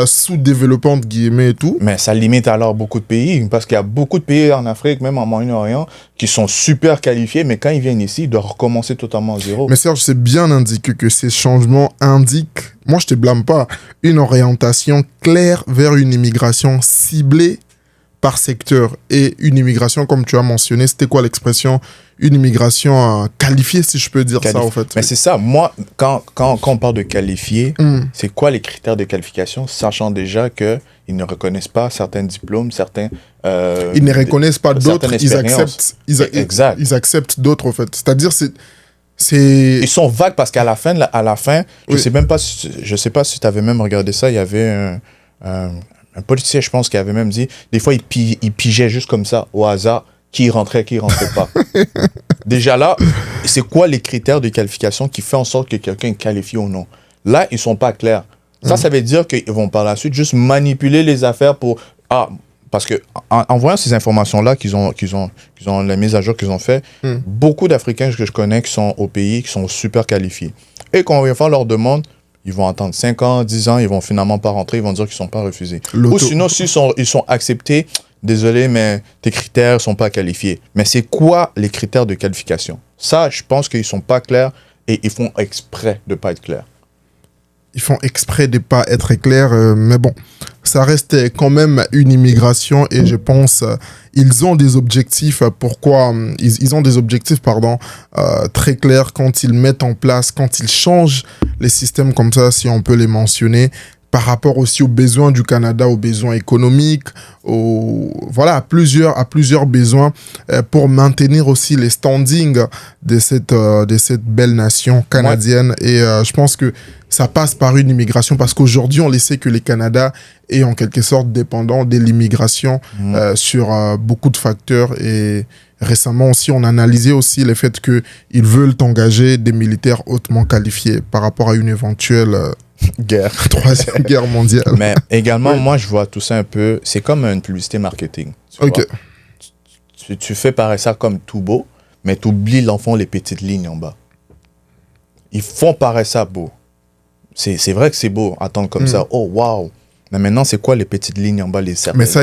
[SPEAKER 1] sous-développés, entre guillemets, et tout.
[SPEAKER 2] Mais ça limite alors beaucoup de pays, parce qu'il y a beaucoup de pays en Afrique, même en Moyen-Orient, qui sont super qualifiés, mais quand ils viennent ici, ils doivent recommencer totalement à zéro.
[SPEAKER 1] Mais Serge, c'est bien indiqué que ces changements indiquent, moi je te blâme pas, une orientation claire vers une immigration ciblée par secteur. Et une immigration, comme tu as mentionné, c'était quoi l'expression? Une immigration qualifiée, si je peux dire ça, en fait.
[SPEAKER 2] Mais c'est ça, moi, quand on parle de qualifié,
[SPEAKER 1] Hmm.
[SPEAKER 2] c'est quoi les critères de qualification, sachant déjà qu'ils ne reconnaissent pas certains diplômes, certains...
[SPEAKER 1] Ils ne reconnaissent pas d'autres,
[SPEAKER 2] certaines
[SPEAKER 1] ils
[SPEAKER 2] expériences.
[SPEAKER 1] acceptent,
[SPEAKER 2] Exact.
[SPEAKER 1] ils acceptent d'autres, en fait. C'est-à-dire, c'est...
[SPEAKER 2] Ils sont vagues parce qu'à la fin, je
[SPEAKER 1] Oui.
[SPEAKER 2] sais même pas si tu avais même regardé ça, il y avait un politicien, je pense, qui avait même dit, des fois, il pigeait juste comme ça, au hasard, qui rentrait pas. Déjà là, c'est quoi les critères de qualification qui fait en sorte que quelqu'un est qualifié ou non? Là, ils sont pas clairs. Ça veut dire qu'ils vont par la suite juste manipuler les affaires pour... Parce que en voyant ces informations-là qu'ils ont la mise à jour qu'ils ont fait, beaucoup d'Africains que je connais qui sont au pays, qui sont super qualifiés. Et quand on vient faire leur demande, ils vont attendre 5 ans, 10 ans, ils vont finalement pas rentrer, ils vont dire qu'ils sont pas refusés. Ou sinon, s'ils sont acceptés, désolé, mais tes critères sont pas qualifiés. Mais c'est quoi les critères de qualification? Ça, je pense qu'ils sont pas clairs et ils font exprès de pas être clairs.
[SPEAKER 1] ils font exprès de pas être clairs, mais bon, ça reste quand même une immigration et je pense ils ont des objectifs. Pourquoi ils ont des objectifs, pardon, très clairs quand ils mettent en place, quand ils changent les systèmes comme ça, si on peut les mentionner, par rapport aussi aux besoins du Canada, aux besoins économiques, voilà, à plusieurs besoins pour maintenir aussi les standings de cette belle nation canadienne. Ouais. Et je pense que ça passe par une immigration parce qu'aujourd'hui, on le sait que le Canada est en quelque sorte dépendant de l'immigration sur beaucoup de facteurs. Et récemment aussi, on a analysé aussi le fait qu'ils veulent engager des militaires hautement qualifiés par rapport à une éventuelle...
[SPEAKER 2] guerre.
[SPEAKER 1] Troisième guerre mondiale.
[SPEAKER 2] Mais également, moi, je vois tout ça un peu... C'est comme une publicité marketing.
[SPEAKER 1] Ok.
[SPEAKER 2] Tu fais paraître ça comme tout beau, mais tu oublies l'enfant, les petites lignes en bas. Ils font paraître ça beau. C'est vrai que c'est beau, attendre comme ça. Oh, waouh! Mais maintenant, c'est quoi les petites lignes en bas, les cercles?
[SPEAKER 1] Mais ça,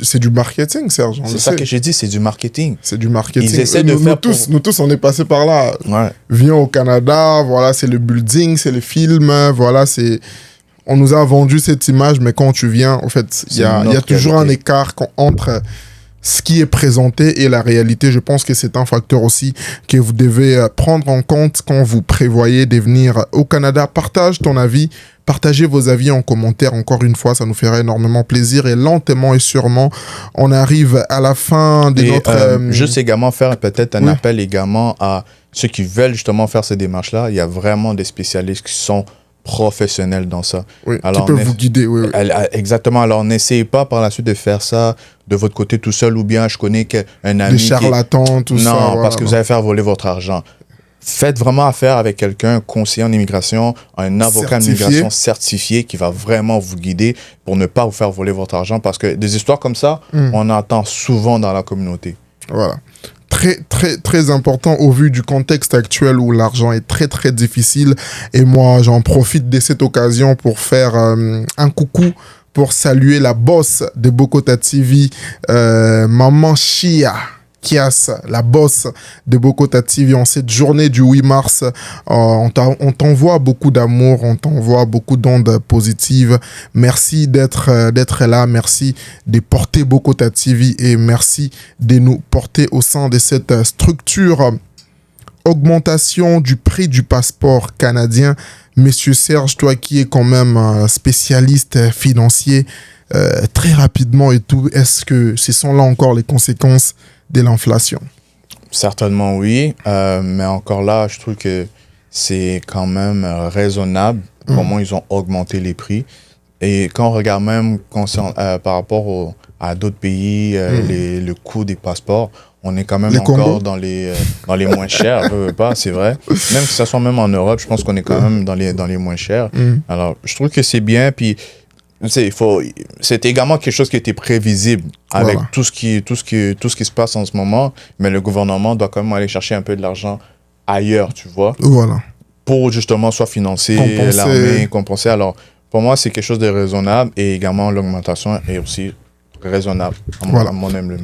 [SPEAKER 1] c'est du marketing, Serge.
[SPEAKER 2] C'est ça que j'ai dit, c'est du marketing.
[SPEAKER 1] C'est du marketing.
[SPEAKER 2] Ils essaient de faire
[SPEAKER 1] nous tous, on est passés par là.
[SPEAKER 2] Ouais.
[SPEAKER 1] Viens au Canada, voilà, c'est le building, c'est le film, voilà, c'est... On nous a vendu cette image, mais quand tu viens, en fait, il y a toujours un écart entre ce qui est présenté et la réalité. Je pense que c'est un facteur aussi que vous devez prendre en compte quand vous prévoyez de venir au Canada. Partage ton avis. Partagez vos avis en commentaire, encore une fois, ça nous ferait énormément plaisir. Et lentement et sûrement, on arrive à la fin de notre...
[SPEAKER 2] Juste également faire peut-être un appel également à ceux qui veulent justement faire ces démarches-là. Il y a vraiment des spécialistes qui sont professionnels dans ça.
[SPEAKER 1] Oui, alors, qui peuvent vous guider. Oui, oui.
[SPEAKER 2] Exactement. Alors, n'essayez pas par la suite de faire ça de votre côté tout seul ou bien je connais un ami...
[SPEAKER 1] Des charlatans, tout ça.
[SPEAKER 2] Non, parce que vous allez faire voler votre argent. Faites vraiment affaire avec quelqu'un, conseiller en immigration, un avocat en immigration certifié qui va vraiment vous guider pour ne pas vous faire voler votre argent parce que des histoires comme ça, on entend souvent dans la communauté.
[SPEAKER 1] Voilà. Très, très, très important au vu du contexte actuel où l'argent est très, très difficile. Et moi, j'en profite de cette occasion pour faire un coucou, pour saluer la boss de Bokota TV, Maman Chia. Kias, la boss de Bokota TV, en cette journée du 8 mars. On t'envoie beaucoup d'amour, on t'envoie beaucoup d'ondes positives. Merci d'être là, merci de porter Bokota TV et merci de nous porter au sein de cette structure. Augmentation du prix du passeport canadien. Monsieur Serge, toi qui es quand même un spécialiste financier, très rapidement et tout, est-ce que ce sont là encore les conséquences de l'inflation?
[SPEAKER 2] Certainement oui, mais encore là, je trouve que c'est quand même raisonnable comment ils ont augmenté les prix. Et quand on regarde même par rapport à d'autres pays, le coût des passeports, on est quand même encore dans les moins chers, c'est vrai. Même que ça soit même en Europe, je pense qu'on est quand même dans les moins chers. Alors, je trouve que c'est bien, puis c'est également quelque chose qui était prévisible avec tout ce qui se passe en ce moment, mais le gouvernement doit quand même aller chercher un peu de l'argent ailleurs, tu vois, pour justement soit financer l'armée, compenser. Alors, pour moi, c'est quelque chose de raisonnable et également l'augmentation est aussi raisonnable à mon humble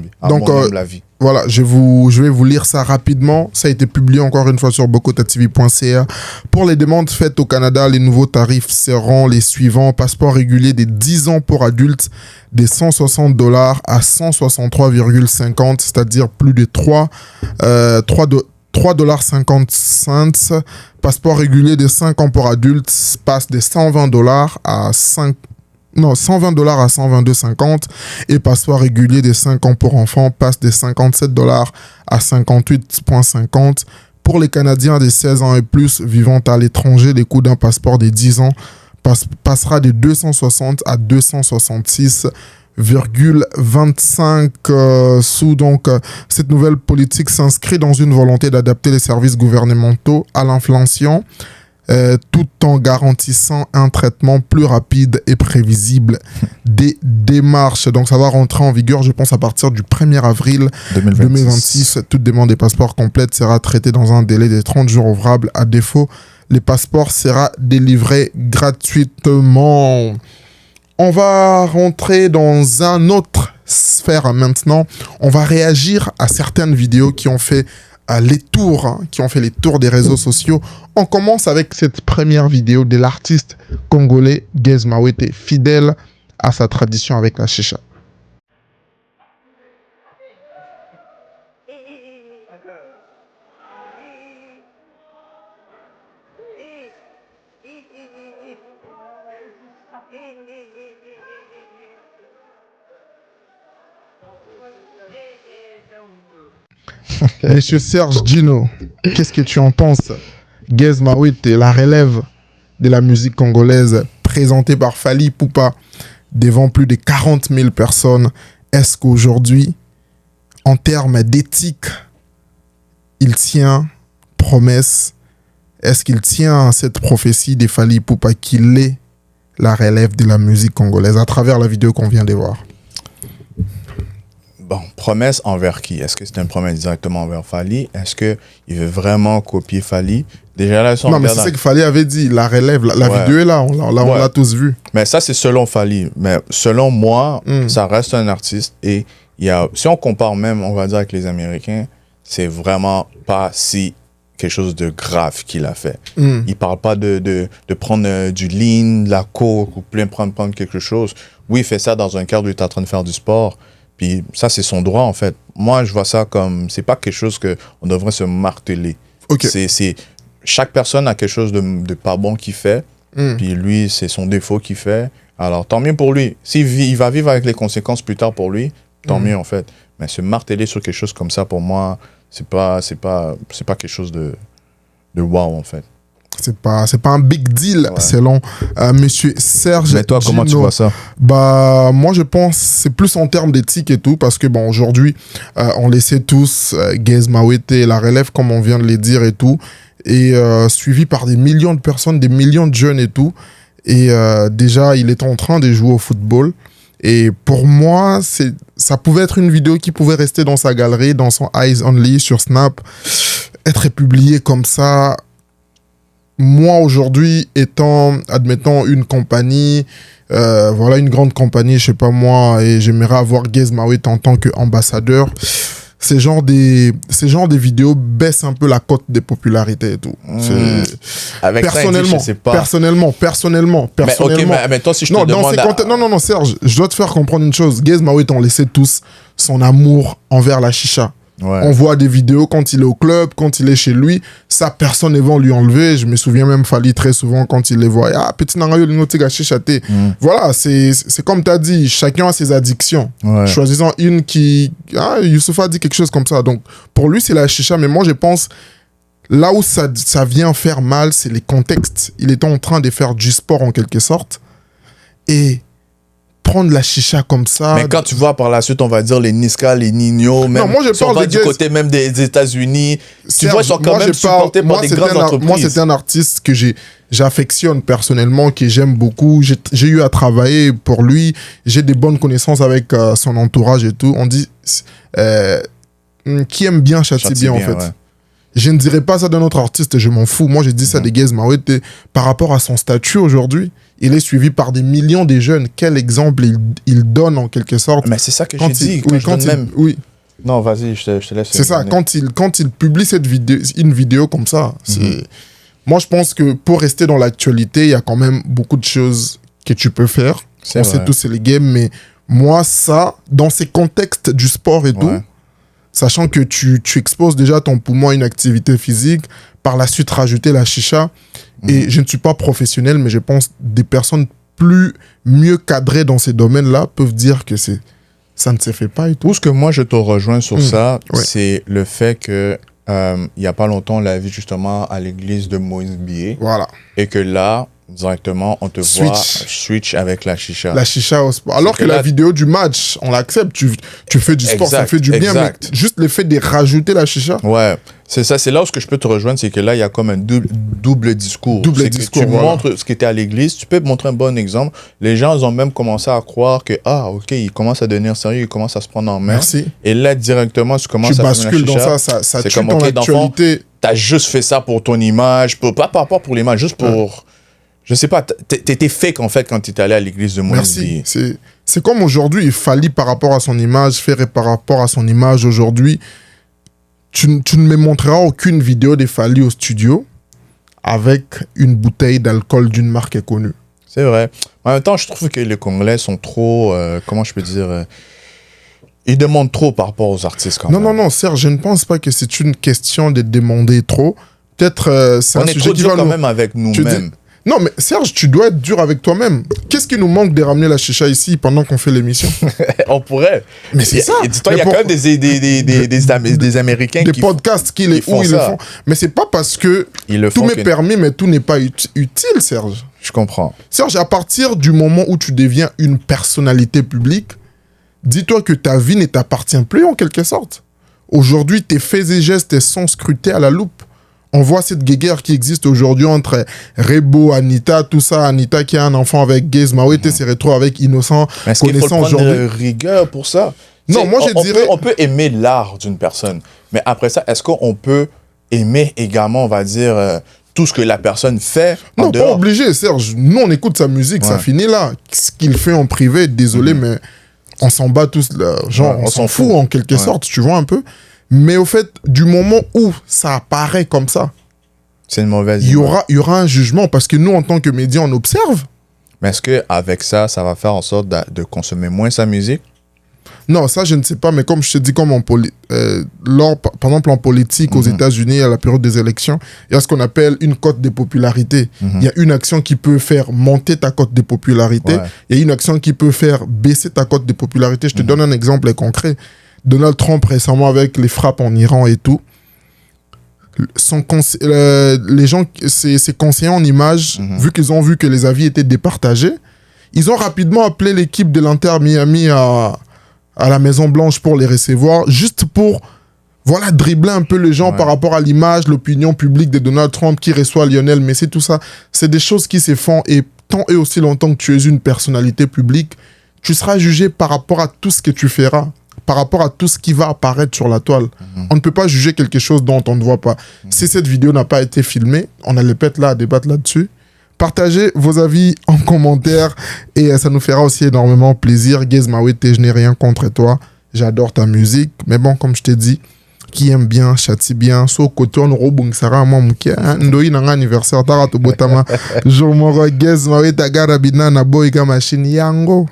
[SPEAKER 2] avis.
[SPEAKER 1] Voilà, je vais vous lire ça rapidement. Ça a été publié encore une fois sur bokotatv.ca. Pour les demandes faites au Canada, les nouveaux tarifs seront les suivants. Passeport régulier des 10 ans pour adultes, des $160 à 163,50, c'est-à-dire plus de 3,50$. Passeport régulier des 5 ans pour adultes passe de $120 à 120$ à 122,50 et passeport régulier des 5 ans pour enfants passe de $57 à 58,50. Pour les Canadiens de 16 ans et plus vivant à l'étranger, les coûts d'un passeport de 10 ans passera de 260 à 266,25 sous. Donc, cette nouvelle politique s'inscrit dans une volonté d'adapter les services gouvernementaux à l'inflation, tout en garantissant un traitement plus rapide et prévisible des démarches. Donc ça va rentrer en vigueur, je pense, à partir du 1er avril 2026. Toute demande des passeports complète sera traitée dans un délai de 30 jours ouvrables. À défaut, les passeports seront délivrés gratuitement. On va rentrer dans un autre sphère maintenant. On va réagir à certaines vidéos qui ont fait les tours, hein, qui ont fait les tours des réseaux sociaux. On commence avec cette première vidéo de l'artiste congolais Gez Mawete, fidèle à sa tradition avec la chicha. Monsieur Serge Gino, qu'est-ce que tu en penses? Gez Mawete, la relève de la musique congolaise, présentée par Fally Ipupa devant plus de 40 000 personnes. Est-ce qu'aujourd'hui, en termes d'éthique, il tient promesse? Est-ce qu'il tient à cette prophétie de Fally Ipupa qu'il est la relève de la musique congolaise à travers la vidéo qu'on vient de voir?
[SPEAKER 2] Bon, promesse envers qui? Est-ce que c'est une promesse directement envers Fally? Est-ce qu'il veut vraiment copier Fally? Déjà là,
[SPEAKER 1] non, mais c'est ce que Fally avait dit, la relève, la vidéo est là, on l'a tous vu.
[SPEAKER 2] Mais ça, c'est selon Fally. Mais selon moi, ça reste un artiste. Et si on compare même, on va dire, avec les Américains, c'est vraiment pas si quelque chose de grave qu'il a fait. Il parle pas de prendre du lean, de la coke, ou plein prendre quelque chose. Oui, il fait ça dans un cadre où il est en train de faire du sport. Puis ça, c'est son droit, en fait. Moi, je vois ça comme... C'est pas quelque chose qu'on devrait se marteler.
[SPEAKER 1] Okay.
[SPEAKER 2] Chaque personne a quelque chose de pas bon qu'il fait. Puis lui, c'est son défaut qu'il fait. Alors, tant mieux pour lui. Il va vivre avec les conséquences plus tard pour lui, tant mieux, en fait. Mais se marteler sur quelque chose comme ça, pour moi, c'est pas quelque chose de wow, en fait.
[SPEAKER 1] C'est pas un big deal, selon monsieur Serge.
[SPEAKER 2] Mais toi, comment tu vois ça?
[SPEAKER 1] Bah, moi, je pense c'est plus en termes d'éthique et tout, parce que bon, aujourd'hui, on le sait tous, Gez Mawete, la relève, comme on vient de le dire et tout, et suivi par des millions de personnes, des millions de jeunes et tout. Et déjà, il est en train de jouer au football. Et pour moi, ça pouvait être une vidéo qui pouvait rester dans sa galerie, dans son Eyes Only sur Snap, être publiée comme ça. Moi, aujourd'hui, étant, admettons, une compagnie, voilà, une grande compagnie, je sais pas moi, et j'aimerais avoir Gez Mawete en tant qu'ambassadeur, ces genres de vidéos baissent un peu la cote des popularités et tout.
[SPEAKER 2] Avec personnellement,
[SPEAKER 1] ça, personnellement.
[SPEAKER 2] Mais, okay, mais toi, si je te demande...
[SPEAKER 1] Non, Serge, je dois te faire comprendre une chose. Gez Mawete, on laissait tous son amour envers la chicha. Ouais. On voit des vidéos quand il est au club, quand il est chez lui. Ça, personne ne va lui enlever. Je me souviens même Fally très souvent quand il les voit. Ah, petit nangayo, l'inotiga chichaté. Voilà, c'est comme tu as dit, chacun a ses addictions. Ouais. Choisissant une qui... Ah, Youssoufa a dit quelque chose comme ça. Donc, pour lui, c'est la chicha. Mais moi, je pense, là où ça vient faire mal, c'est les contextes. Il est en train de faire du sport en quelque sorte. Et... prendre la chicha comme ça.
[SPEAKER 2] Mais quand tu vois par la suite, on va dire les Niska, les Nino, même,
[SPEAKER 1] non, moi, je parle
[SPEAKER 2] du côté même des États-Unis, tu vois, ils sont quand même supportés par des grandes entreprises.
[SPEAKER 1] Moi, c'est un artiste que j'affectionne personnellement, que j'aime beaucoup. J'ai eu à travailler pour lui. J'ai des bonnes connaissances avec son entourage et tout. On dit qui aime bien châtie bien, en fait. Ouais. Je ne dirais pas ça d'un autre artiste, je m'en fous. Moi, j'ai dit ça de Gez Mawete par rapport à son statut aujourd'hui. Il est suivi par des millions de jeunes. Quel exemple il donne en quelque sorte.
[SPEAKER 2] Mais c'est ça que j'ai dit. Oui. Non, vas-y, je te laisse.
[SPEAKER 1] C'est ça. Quand il publie une vidéo comme ça, moi, je pense que pour rester dans l'actualité, il y a quand même beaucoup de choses que tu peux faire. On sait tous, c'est les games. Mais moi, ça, dans ces contextes du sport et tout, sachant que tu exposes déjà ton poumon à une activité physique, par la suite rajouter la chicha. Et je ne suis pas professionnel, mais je pense des personnes mieux cadrées dans ces domaines-là peuvent dire que ça ne se fait pas et tout.
[SPEAKER 2] Tout ce que moi, je te rejoins sur ça, c'est le fait que il n'y a pas longtemps, on l'a vu justement à l'église de Moïse Billet.
[SPEAKER 1] Voilà.
[SPEAKER 2] Et que là, directement, on te voit switch avec la chicha.
[SPEAKER 1] La chicha au sport. Alors que la vidéo du match, on l'accepte. Tu fais du sport, ça fait du bien. Mais juste le fait de rajouter la chicha.
[SPEAKER 2] Ouais, c'est ça. C'est là où je peux te rejoindre, c'est que là, il y a comme un double discours. Tu montres ce qui était à l'église, tu peux montrer un bon exemple. Les gens, ils ont même commencé à croire que, ok, il commence à devenir sérieux, il commence à se prendre en main.
[SPEAKER 1] Merci.
[SPEAKER 2] Et là, directement, tu commences à faire la chicha. Tu bascules
[SPEAKER 1] dans ça tue ton actualité.
[SPEAKER 2] T'as juste fait ça pour ton image, pas par rapport pour l'image, juste pour... Je sais pas, t'étais fake en fait quand t'étais allé à l'église de Moïse.
[SPEAKER 1] Merci. C'est comme aujourd'hui, il fallait par rapport à son image, faire par rapport à son image aujourd'hui. tu ne me montreras aucune vidéo des Fally au studio avec une bouteille d'alcool d'une marque connue.
[SPEAKER 2] C'est vrai. En même temps, je trouve que les Congolais sont trop, comment je peux dire, ils demandent trop par rapport aux artistes quand même.
[SPEAKER 1] Non, Serge, je ne pense pas que c'est une question de demander trop. Peut-être c'est
[SPEAKER 2] On
[SPEAKER 1] un
[SPEAKER 2] est
[SPEAKER 1] sujet
[SPEAKER 2] trop
[SPEAKER 1] qui
[SPEAKER 2] dur
[SPEAKER 1] va
[SPEAKER 2] quand
[SPEAKER 1] nous...
[SPEAKER 2] même avec nous-mêmes.
[SPEAKER 1] Non, mais Serge, tu dois être dur avec toi-même. Qu'est-ce qui nous manque de ramener la chicha ici pendant qu'on fait l'émission?
[SPEAKER 2] On pourrait.
[SPEAKER 1] Mais c'est ça.
[SPEAKER 2] Et dis-toi, il y a quand même des Américains
[SPEAKER 1] des
[SPEAKER 2] qui
[SPEAKER 1] podcasts
[SPEAKER 2] ils
[SPEAKER 1] où ils
[SPEAKER 2] font
[SPEAKER 1] le
[SPEAKER 2] ça.
[SPEAKER 1] font. Mais c'est pas parce que
[SPEAKER 2] Ils le
[SPEAKER 1] tout
[SPEAKER 2] font
[SPEAKER 1] m'est permis, mais tout n'est pas utile, Serge.
[SPEAKER 2] Je comprends.
[SPEAKER 1] Serge, à partir du moment où tu deviens une personnalité publique, dis-toi que ta vie ne t'appartient plus en quelque sorte. Aujourd'hui, tes faits et gestes sont scrutés à la loupe. On voit cette guéguerre qui existe aujourd'hui entre Rebo, Anita, tout ça. Anita qui a un enfant avec Gaze Mawete, s'est retrouvé avec Innocent.
[SPEAKER 2] Mais est-ce qu'il faut prendre de rigueur pour ça?
[SPEAKER 1] Non, moi je dirais...
[SPEAKER 2] On peut aimer l'art d'une personne, mais après ça, est-ce qu'on peut aimer également, on va dire, tout ce que la personne fait en
[SPEAKER 1] Non,
[SPEAKER 2] dehors?
[SPEAKER 1] pas obligé, Serge. Nous, on écoute sa musique, ça finit là. Ce qu'il fait en privé, désolé, mais on s'en bat tous. Genre, on s'en fout en quelque sorte, tu vois un peu. Mais au fait, du moment où ça apparaît comme ça,
[SPEAKER 2] c'est une mauvaise
[SPEAKER 1] idée. Il y aura un jugement parce que nous, en tant que médias, on observe.
[SPEAKER 2] Mais est-ce qu'avec ça, ça va faire en sorte de consommer moins sa musique?
[SPEAKER 1] Non, ça, je ne sais pas. Mais comme je te dis, comme par exemple, en politique, aux États-Unis, à la période des élections, il y a ce qu'on appelle une cote de popularité. Il y a une action qui peut faire monter ta cote de popularité. Il y a une action qui peut faire baisser ta cote de popularité. Je te donne un exemple concret. Donald Trump récemment avec les frappes en Iran et tout, les gens, ses conseillers en images, vu qu'ils ont vu que les avis étaient départagés, ils ont rapidement appelé l'équipe de l'Inter Miami à la Maison Blanche pour les recevoir, juste pour dribbler un peu les gens par rapport à l'image, l'opinion publique de Donald Trump qui reçoit Lionel Messi, tout ça. C'est des choses qui se font et tant et aussi longtemps que tu es une personnalité publique, tu seras jugé par rapport à tout ce que tu feras, par rapport à tout ce qui va apparaître sur la toile. On ne peut pas juger quelque chose dont on ne voit pas. Si cette vidéo n'a pas été filmée, on a les pètes là à débattre là-dessus. Partagez vos avis en commentaire et ça nous fera aussi énormément plaisir. Gaze Mawete, je n'ai rien contre toi. J'adore ta musique. Mais bon, comme je t'ai dit, qui aime bien, châtie bien. So, côté on robung sara moi moukia. Ndoi nanga anniversaire. Tarato botama. Jour moro, Gaze Mawete agarabina na boyga machine yango.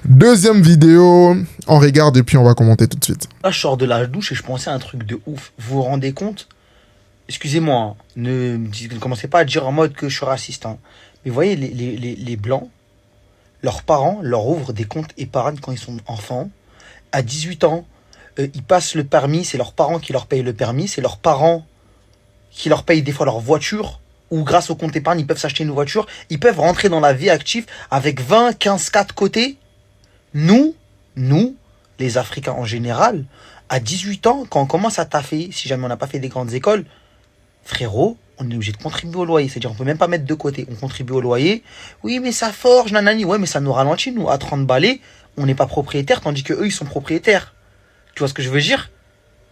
[SPEAKER 1] Deuxième vidéo, on regarde et puis on va commenter tout de suite.
[SPEAKER 4] Là, je sors de la douche et je pensais à un truc de ouf. Vous vous rendez compte? Excusez-moi, hein, ne commencez pas à dire en mode que je suis raciste. Hein. Mais vous voyez, les Blancs, leurs parents leur ouvrent des comptes épargne quand ils sont enfants. À 18 ans, ils passent le permis, c'est leurs parents qui leur payent le permis. C'est leurs parents qui leur payent des fois leur voiture. Ou grâce au compte épargne, ils peuvent s'acheter une voiture. Ils peuvent rentrer dans la vie active avec 20, 15, 4 côtés. Nous, les Africains en général, à 18 ans, quand on commence à taffer, si jamais on n'a pas fait des grandes écoles, frérot, on est obligé de contribuer au loyer. C'est-à-dire, on peut même pas mettre de côté. On contribue au loyer. Oui, mais ça forge, nanani. Ouais, mais ça nous ralentit, nous. À 30 balais, on n'est pas propriétaire, tandis qu'eux, ils sont propriétaires. Tu vois ce que je veux dire?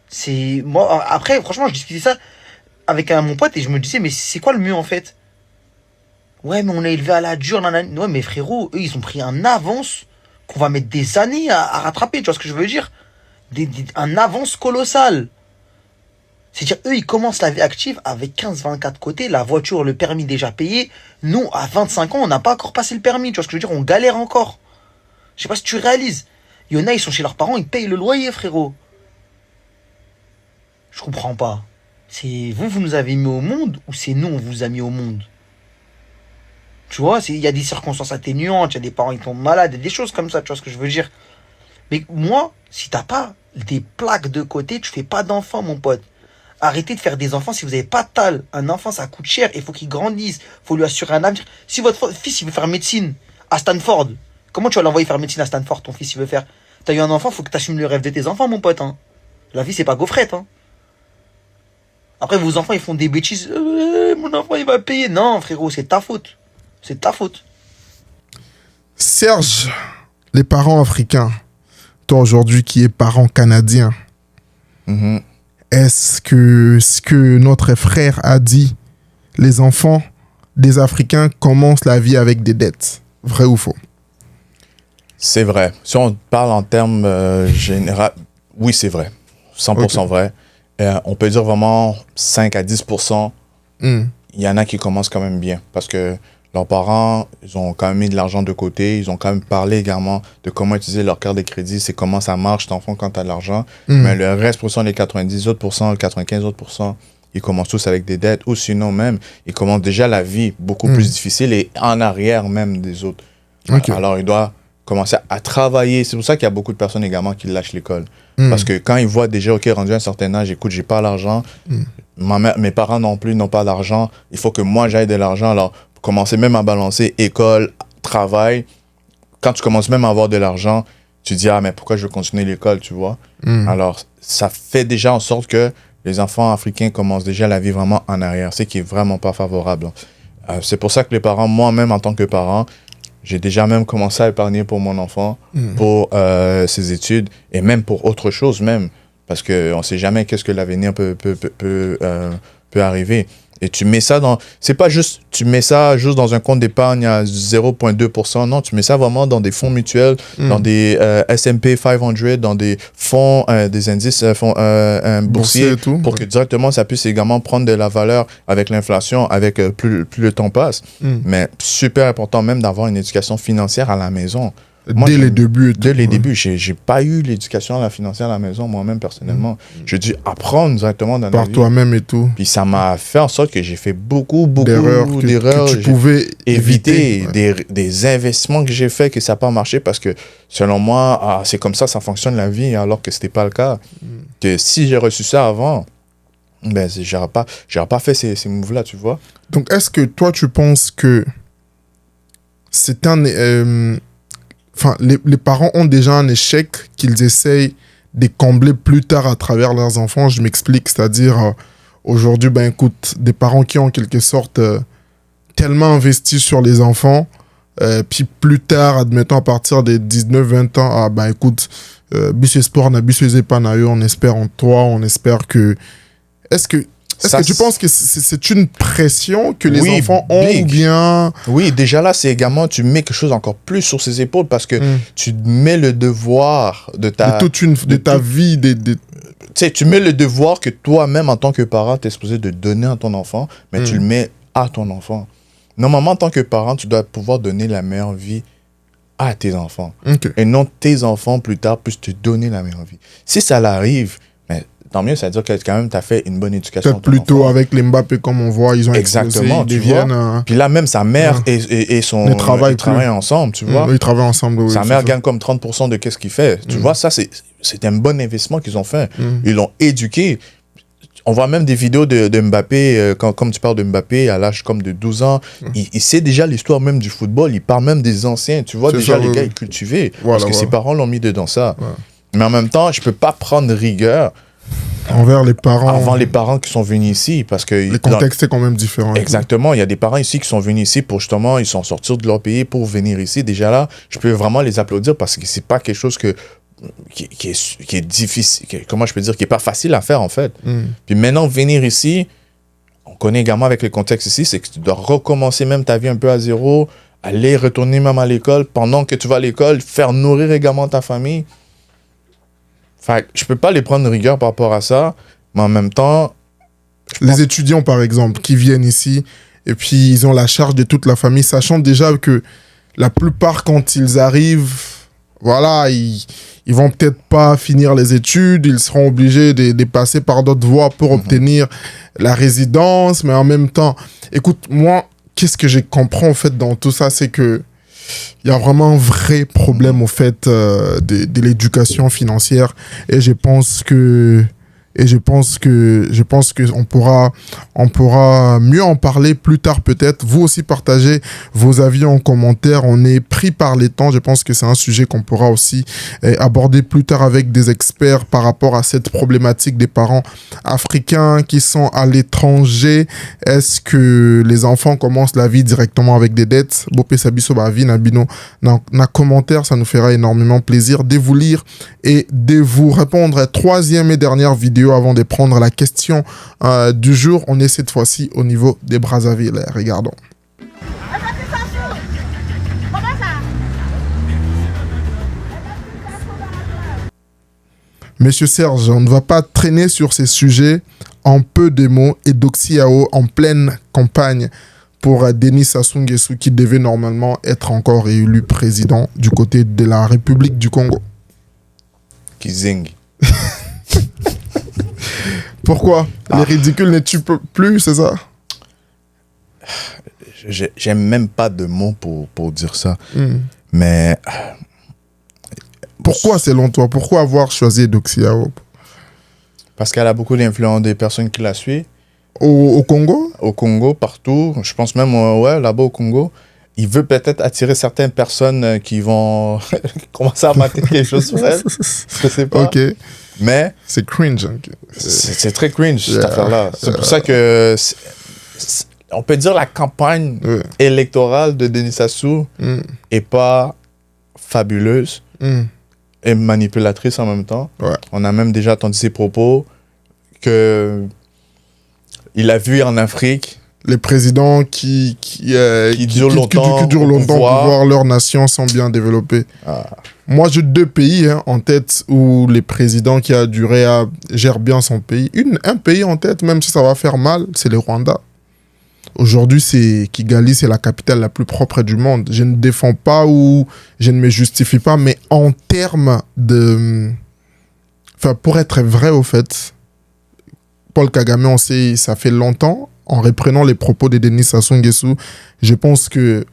[SPEAKER 4] C'est... Moi, après, franchement, je discutais ça avec mon pote et je me disais, mais c'est quoi le mieux, en fait? Ouais, mais on est élevé à la dure, nanani. Ouais, mais frérot, eux, ils ont pris un avance qu'on va mettre des années à rattraper. Tu vois ce que je veux dire? Un avance colossal. C'est-à-dire, eux, ils commencent la vie active avec 15-24 côtés, la voiture, le permis déjà payé. Nous, à 25 ans, on n'a pas encore passé le permis. Tu vois ce que je veux dire? On galère encore. Je sais pas si tu réalises. Il y en a, ils sont chez leurs parents, ils payent le loyer, frérot. Je comprends pas. C'est vous nous avez mis au monde ou c'est nous, on vous a mis au monde? Tu vois, il y a des circonstances atténuantes, il y a des parents qui tombent malades, il y a des choses comme ça, tu vois ce que je veux dire? Mais moi, si t'as pas des plaques de côté, tu fais pas d'enfant, mon pote. Arrêtez de faire des enfants si vous n'avez pas de tal. Un enfant, ça coûte cher, il faut qu'il grandisse, il faut lui assurer un avenir. Si votre fils, il veut faire médecine à Stanford, comment tu vas l'envoyer faire médecine à Stanford, ton fils, il veut faire? T'as eu un enfant, il faut que tu assumes le rêve de tes enfants, mon pote. Hein. La vie, c'est pas gaufrette. Hein. Après, vos enfants, ils font des bêtises. Mon enfant, il va payer. Non, frérot, c'est ta faute. C'est ta faute.
[SPEAKER 1] Serge, les parents africains, toi aujourd'hui qui es parent canadien, est-ce que ce que notre frère a dit, les enfants des Africains commencent la vie avec des dettes, vrai ou faux?
[SPEAKER 2] C'est vrai. Si on parle en termes généraux, oui, c'est vrai. 100% vrai. On peut dire vraiment 5 à 10%.
[SPEAKER 1] Hmm.
[SPEAKER 2] Il y en a qui commencent quand même bien parce que leurs parents, ils ont quand même mis de l'argent de côté. Ils ont quand même parlé également de comment utiliser leur carte de crédit. C'est comment ça marche, ton enfant, quand tu as de l'argent.
[SPEAKER 1] Hmm.
[SPEAKER 2] Mais le reste, les 90 autres pourcents, les 95 autres pourcents, ils commencent tous avec des dettes ou sinon même, ils commencent déjà la vie beaucoup plus difficile et en arrière même des autres.
[SPEAKER 1] Ok.
[SPEAKER 2] Alors, ils doivent commencer à travailler. C'est pour ça qu'il y a beaucoup de personnes également qui lâchent l'école.
[SPEAKER 1] Hmm.
[SPEAKER 2] Parce que quand ils voient déjà, OK, rendu à un certain âge, écoute, j'ai pas l'argent, mes parents non plus n'ont pas d'argent, il faut que moi j'aille de l'argent. Alors, commencer même à balancer école, travail. Quand tu commences même à avoir de l'argent, tu dis, ah, mais pourquoi je veux continuer l'école, tu vois? Alors, ça fait déjà en sorte que les enfants africains commencent déjà la vie vraiment en arrière, ce qui est vraiment pas favorable. C'est pour ça que les parents, moi-même en tant que parent, j'ai déjà même commencé à épargner pour mon enfant, pour ses études et même pour autre chose même. Parce qu'on ne sait jamais qu'est-ce que l'avenir peut arriver. Et tu mets ça dans... C'est pas juste... Tu mets ça juste dans un compte d'épargne à 0,2%. Non, tu mets ça vraiment dans des fonds mutuels, dans des S&P 500, dans des fonds, des indices fonds, boursiers,
[SPEAKER 1] et tout,
[SPEAKER 2] pour que directement ça puisse également prendre de la valeur avec l'inflation, avec plus le temps passe. Mais super important même d'avoir une éducation financière à la maison. Moi,
[SPEAKER 1] Dès les débuts.
[SPEAKER 2] Dès les débuts, j'ai pas eu l'éducation financière à la maison, moi-même, personnellement. J'ai dû apprendre directement dans la
[SPEAKER 1] Par
[SPEAKER 2] vie.
[SPEAKER 1] toi-même et tout.
[SPEAKER 2] Puis ça m'a fait en sorte que j'ai fait beaucoup
[SPEAKER 1] D'erreurs que tu pouvais éviter.
[SPEAKER 2] Des investissements que j'ai faits que ça n'a pas marché parce que, selon moi, c'est comme ça fonctionne la vie, alors que c'était pas le cas. Que si j'ai reçu ça avant, ben, j'aurais pas fait ces moves-là, tu vois.
[SPEAKER 1] Donc, est-ce que toi, tu penses que c'est un... Enfin, les parents ont déjà un échec qu'ils essayent de combler plus tard à travers leurs enfants. Je m'explique, c'est-à-dire, aujourd'hui, ben écoute, des parents qui ont en quelque sorte tellement investi sur les enfants, puis plus tard, admettons à partir des 19-20 ans, ah ben écoute, bis espoir na bis épanayo, on espère en toi, on espère que... Est-ce que tu penses que c'est une pression que les enfants ont ou bien...
[SPEAKER 2] Oui, déjà là, c'est également, tu mets quelque chose encore plus sur ses épaules parce que tu mets le devoir de ta...
[SPEAKER 1] De ta vie,
[SPEAKER 2] Tu sais, tu mets le devoir que toi-même, en tant que parent, tu es supposé de donner à ton enfant, mais tu le mets à ton enfant. Normalement, en tant que parent, tu dois pouvoir donner la meilleure vie à tes enfants.
[SPEAKER 1] Okay.
[SPEAKER 2] Et non tes enfants, plus tard, puissent te donner la meilleure vie. Si ça l'arrive, tant mieux, ça veut dire que quand même, tu as fait une bonne éducation.
[SPEAKER 1] Peut-être plutôt avec les Mbappé, comme on voit, ils ont
[SPEAKER 2] exactement,
[SPEAKER 1] explosé, ils deviennent...
[SPEAKER 2] Puis là, même sa mère et son...
[SPEAKER 1] Ils travaillent
[SPEAKER 2] ensemble, tu vois.
[SPEAKER 1] Ils travaillent ensemble, oui.
[SPEAKER 2] Sa mère gagne comme 30% de ce qu'il fait. Tu vois, ça, c'est un bon investissement qu'ils ont fait. Ils l'ont éduqué. On voit même des vidéos de Mbappé, comme tu parles de Mbappé, à l'âge comme de 12 ans. Il sait déjà l'histoire même du football. Il parle même des anciens. Tu vois, déjà, les gars, ils cultivaient. Parce que ses parents l'ont mis dedans ça. Ouais. Mais en même temps, je peux pas prendre rigueur
[SPEAKER 1] envers les parents.
[SPEAKER 2] Avant les parents qui sont venus ici. Parce que
[SPEAKER 1] le contexte est quand même différent.
[SPEAKER 2] Exactement. Il y a des parents ici qui sont venus ici pour justement, ils sont sortis de leur pays pour venir ici. Déjà là, je peux vraiment les applaudir parce que c'est pas quelque chose qui est difficile. Comment je peux dire? Qui est pas facile à faire en fait. Puis maintenant, venir ici, on connaît également avec le contexte ici, c'est que tu dois recommencer même ta vie un peu à zéro, aller retourner même à l'école. Pendant que tu vas à l'école, faire nourrir également ta famille. Fait que je peux pas les prendre rigueur par rapport à ça, mais en même temps...
[SPEAKER 1] Les étudiants, par exemple, qui viennent ici, et puis ils ont la charge de toute la famille, sachant déjà que la plupart, quand ils arrivent, voilà, ils vont peut-être pas finir les études, ils seront obligés de passer par d'autres voies pour obtenir la résidence, mais en même temps, écoute, moi, qu'est-ce que je comprends, en fait, dans tout ça, c'est que il y a vraiment un vrai problème au fait de l'éducation financière et je pense que on pourra mieux en parler plus tard peut-être. Vous aussi partagez vos avis en commentaire. On est pris par les temps. Je pense que c'est un sujet qu'on pourra aussi aborder plus tard avec des experts par rapport à cette problématique des parents africains qui sont à l'étranger. Est-ce que les enfants commencent la vie directement avec des dettes? Bopé Sabiso Bavi Nabino na commentaire, ça nous fera énormément plaisir de vous lire et de vous répondre. Troisième et dernière vidéo avant de prendre la question du jour. On est cette fois-ci au niveau des Brazzaville. Regardons. Monsieur Serge, on ne va pas traîner sur ces sujets. En peu de mots, Eudoxie Yao en pleine campagne pour Denis Sassou Nguesso qui devait normalement être encore élu président du côté de la République du Congo.
[SPEAKER 2] Qui zing.
[SPEAKER 1] Pourquoi Les ridicules ne tuent plus, c'est ça?
[SPEAKER 2] J'aime même pas de mots pour dire ça. Mais
[SPEAKER 1] pourquoi, selon toi? Pourquoi avoir choisi Eudoxie Yao?
[SPEAKER 2] parce qu'elle a beaucoup d'influence des personnes qui la suivent.
[SPEAKER 1] Au Congo?
[SPEAKER 2] Au Congo, partout. Je pense même, ouais, là-bas au Congo. Il veut peut-être attirer certaines personnes qui vont commencer à mater quelque chose sur elle. Je sais pas.
[SPEAKER 1] Ok.
[SPEAKER 2] Mais
[SPEAKER 1] C'est cringe. Hein.
[SPEAKER 2] c'est très cringe, cette affaire-là. C'est pour ça que on peut dire la campagne électorale de Denis Sassou est pas fabuleuse et manipulatrice en même temps.
[SPEAKER 1] Ouais.
[SPEAKER 2] On a même déjà entendu ses propos que il a vu en Afrique
[SPEAKER 1] Les présidents qui
[SPEAKER 2] durent longtemps
[SPEAKER 1] qui durent
[SPEAKER 2] au
[SPEAKER 1] longtemps pour
[SPEAKER 2] pouvoir.
[SPEAKER 1] voir leur nation sans bien développer.
[SPEAKER 2] Ah.
[SPEAKER 1] Moi, j'ai 2 pays en tête où les présidents qui a duré gèrent bien son pays. Un pays en tête, même si ça va faire mal, c'est le Rwanda. Aujourd'hui, c'est Kigali, c'est la capitale la plus propre du monde. Je ne défends pas ou je ne me justifie pas, mais en termes de... Enfin, pour être vrai, au fait, Paul Kagame, on sait, ça fait longtemps, en reprenant les propos de Denis Sassou Nguesso, je pense que,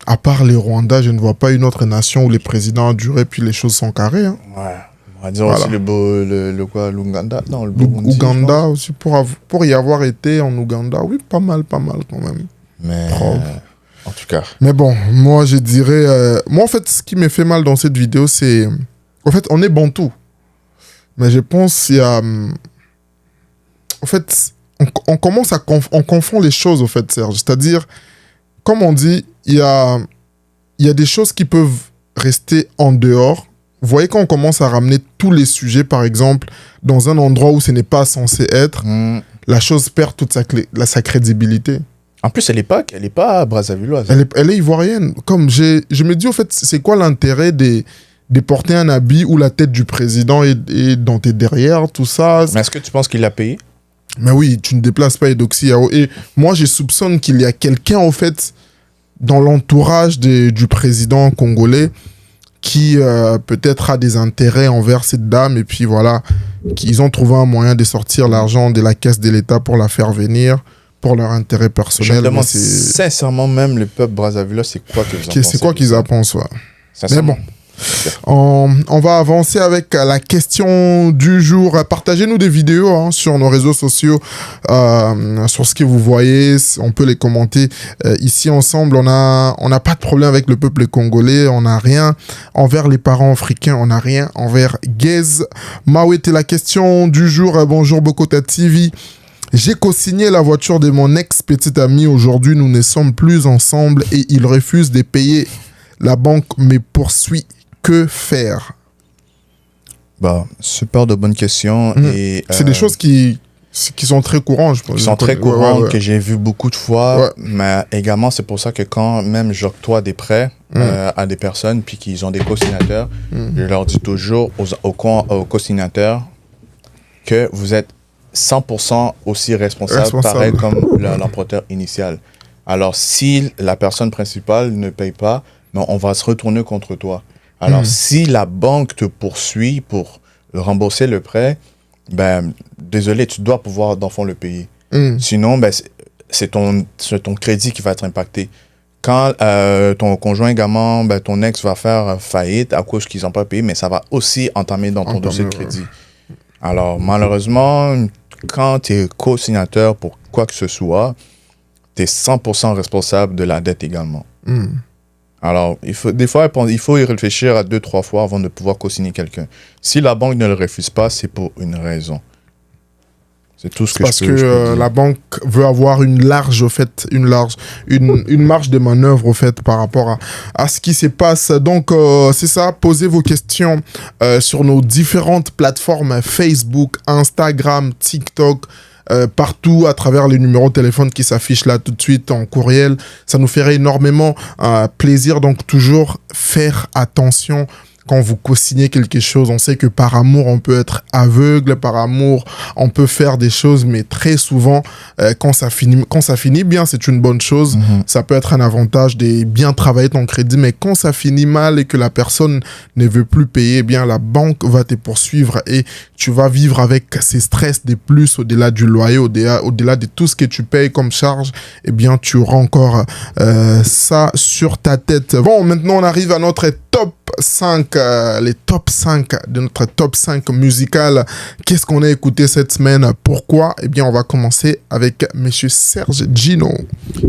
[SPEAKER 1] à part les Rwandais, je ne vois pas une autre nation où les présidents ont duré puis les choses sont carrées. Hein.
[SPEAKER 2] Ouais. On va dire
[SPEAKER 1] Voilà.
[SPEAKER 2] aussi l'Ouganda. Non, le Burundi,
[SPEAKER 1] L'Ouganda aussi, pour y avoir été en Ouganda, oui, pas mal quand même.
[SPEAKER 2] Mais
[SPEAKER 1] Propre.
[SPEAKER 2] en tout cas,
[SPEAKER 1] Mais bon, moi je dirais... moi en fait, ce qui me fait mal dans cette vidéo, c'est... En fait, on est bantou. Mais je pense qu'il y a... En fait, on commence à... On confond les choses, au fait, Serge. C'est-à-dire, comme on dit, il y a des choses qui peuvent rester en dehors. Vous voyez, quand on commence à ramener tous les sujets, par exemple, dans un endroit où ce n'est pas censé être, la chose perd toute sa crédibilité.
[SPEAKER 2] en plus, elle est pas brazzavilloise.
[SPEAKER 1] Elle est ivoirienne. Comme je me dis, au fait, c'est quoi l'intérêt de porter un habit où la tête du président est dans tes derrière, tout ça?
[SPEAKER 2] Mais est-ce que tu penses qu'il l'a payé?
[SPEAKER 1] Mais oui, tu ne déplaces pas Eudoxie Yao. Et moi, je soupçonne qu'il y a quelqu'un, au fait, dans l'entourage du président congolais qui peut-être a des intérêts envers cette dame. Et puis voilà, qu'ils ont trouvé un moyen de sortir l'argent de la caisse de l'État pour la faire venir, pour leur intérêt
[SPEAKER 2] Je
[SPEAKER 1] personnel.
[SPEAKER 2] me demande
[SPEAKER 1] Mais
[SPEAKER 2] sincèrement, même le peuple brazzavillois, c'est quoi qu'ils en pensent?
[SPEAKER 1] c'est quoi qu'ils en pensent, ouais. Mais
[SPEAKER 2] Sincèrement.
[SPEAKER 1] bon. On va avancer avec la question du jour. Partagez-nous des vidéos sur nos réseaux sociaux, sur ce que vous voyez. On peut les commenter ici ensemble. On n'a pas de problème avec le peuple congolais. On n'a rien envers les parents africains. On n'a rien envers Gaze. Mawet, la question du jour. Bonjour Bokota TV. J'ai co-signé la voiture de mon ex-petite ami. Aujourd'hui, nous ne sommes plus ensemble et il refuse de payer. La banque me poursuit. Que faire?
[SPEAKER 2] Bah, super de bonnes questions. Et,
[SPEAKER 1] c'est des choses qui sont très courantes, je pense.
[SPEAKER 2] qui sont très courantes,
[SPEAKER 1] ouais.
[SPEAKER 2] que j'ai vu beaucoup de fois.
[SPEAKER 1] Ouais.
[SPEAKER 2] Mais également, c'est pour ça que quand même j'octroie des prêts à des personnes, puis qu'ils ont des co-signateurs, je leur dis toujours aux co-signateurs que vous êtes 100% aussi responsable, pareil comme l'emprunteur initial. Alors, si la personne principale ne paye pas, ben, on va se retourner contre toi. Alors, si la banque te poursuit pour rembourser le prêt, ben, désolé, tu dois pouvoir, dans le fond, le payer. Sinon, ben, c'est ton crédit qui va être impacté. Quand ton conjoint également, ben, ton ex va faire faillite à cause qu'ils n'ont pas payé, mais ça va aussi entamer dans ton dossier de crédit. Alors, malheureusement, quand tu es co-signateur pour quoi que ce soit, tu es 100% responsable de la dette également. Alors, des fois, il faut y réfléchir à 2-3 fois avant de pouvoir co-signer quelqu'un. Si la banque ne le refuse pas, c'est pour une raison. C'est tout ce que
[SPEAKER 1] parce
[SPEAKER 2] je peux dire.
[SPEAKER 1] Parce que la banque veut avoir une marge de manœuvre, au fait, par rapport à ce qui se passe. Donc, c'est ça. Posez vos questions sur nos différentes plateformes Facebook, Instagram, TikTok, partout à travers les numéros de téléphone qui s'affichent là tout de suite en courriel. Ça nous ferait énormément plaisir. Donc, toujours faire attention quand vous co-signez quelque chose, on sait que par amour, on peut être aveugle, par amour, on peut faire des choses, mais très souvent, quand ça finit bien, c'est une bonne chose. Ça peut être un avantage de bien travailler ton crédit, mais quand ça finit mal et que la personne ne veut plus payer, eh bien, la banque va te poursuivre et tu vas vivre avec ces stress des plus au-delà du loyer, au-delà de tout ce que tu payes comme charge, eh bien, tu auras encore ça sur ta tête. Bon, maintenant, on arrive à notre top 5, les top 5 de notre top 5 musical. Qu'est-ce qu'on a écouté cette semaine? Pourquoi? Eh bien, on va commencer avec monsieur Serge Gino.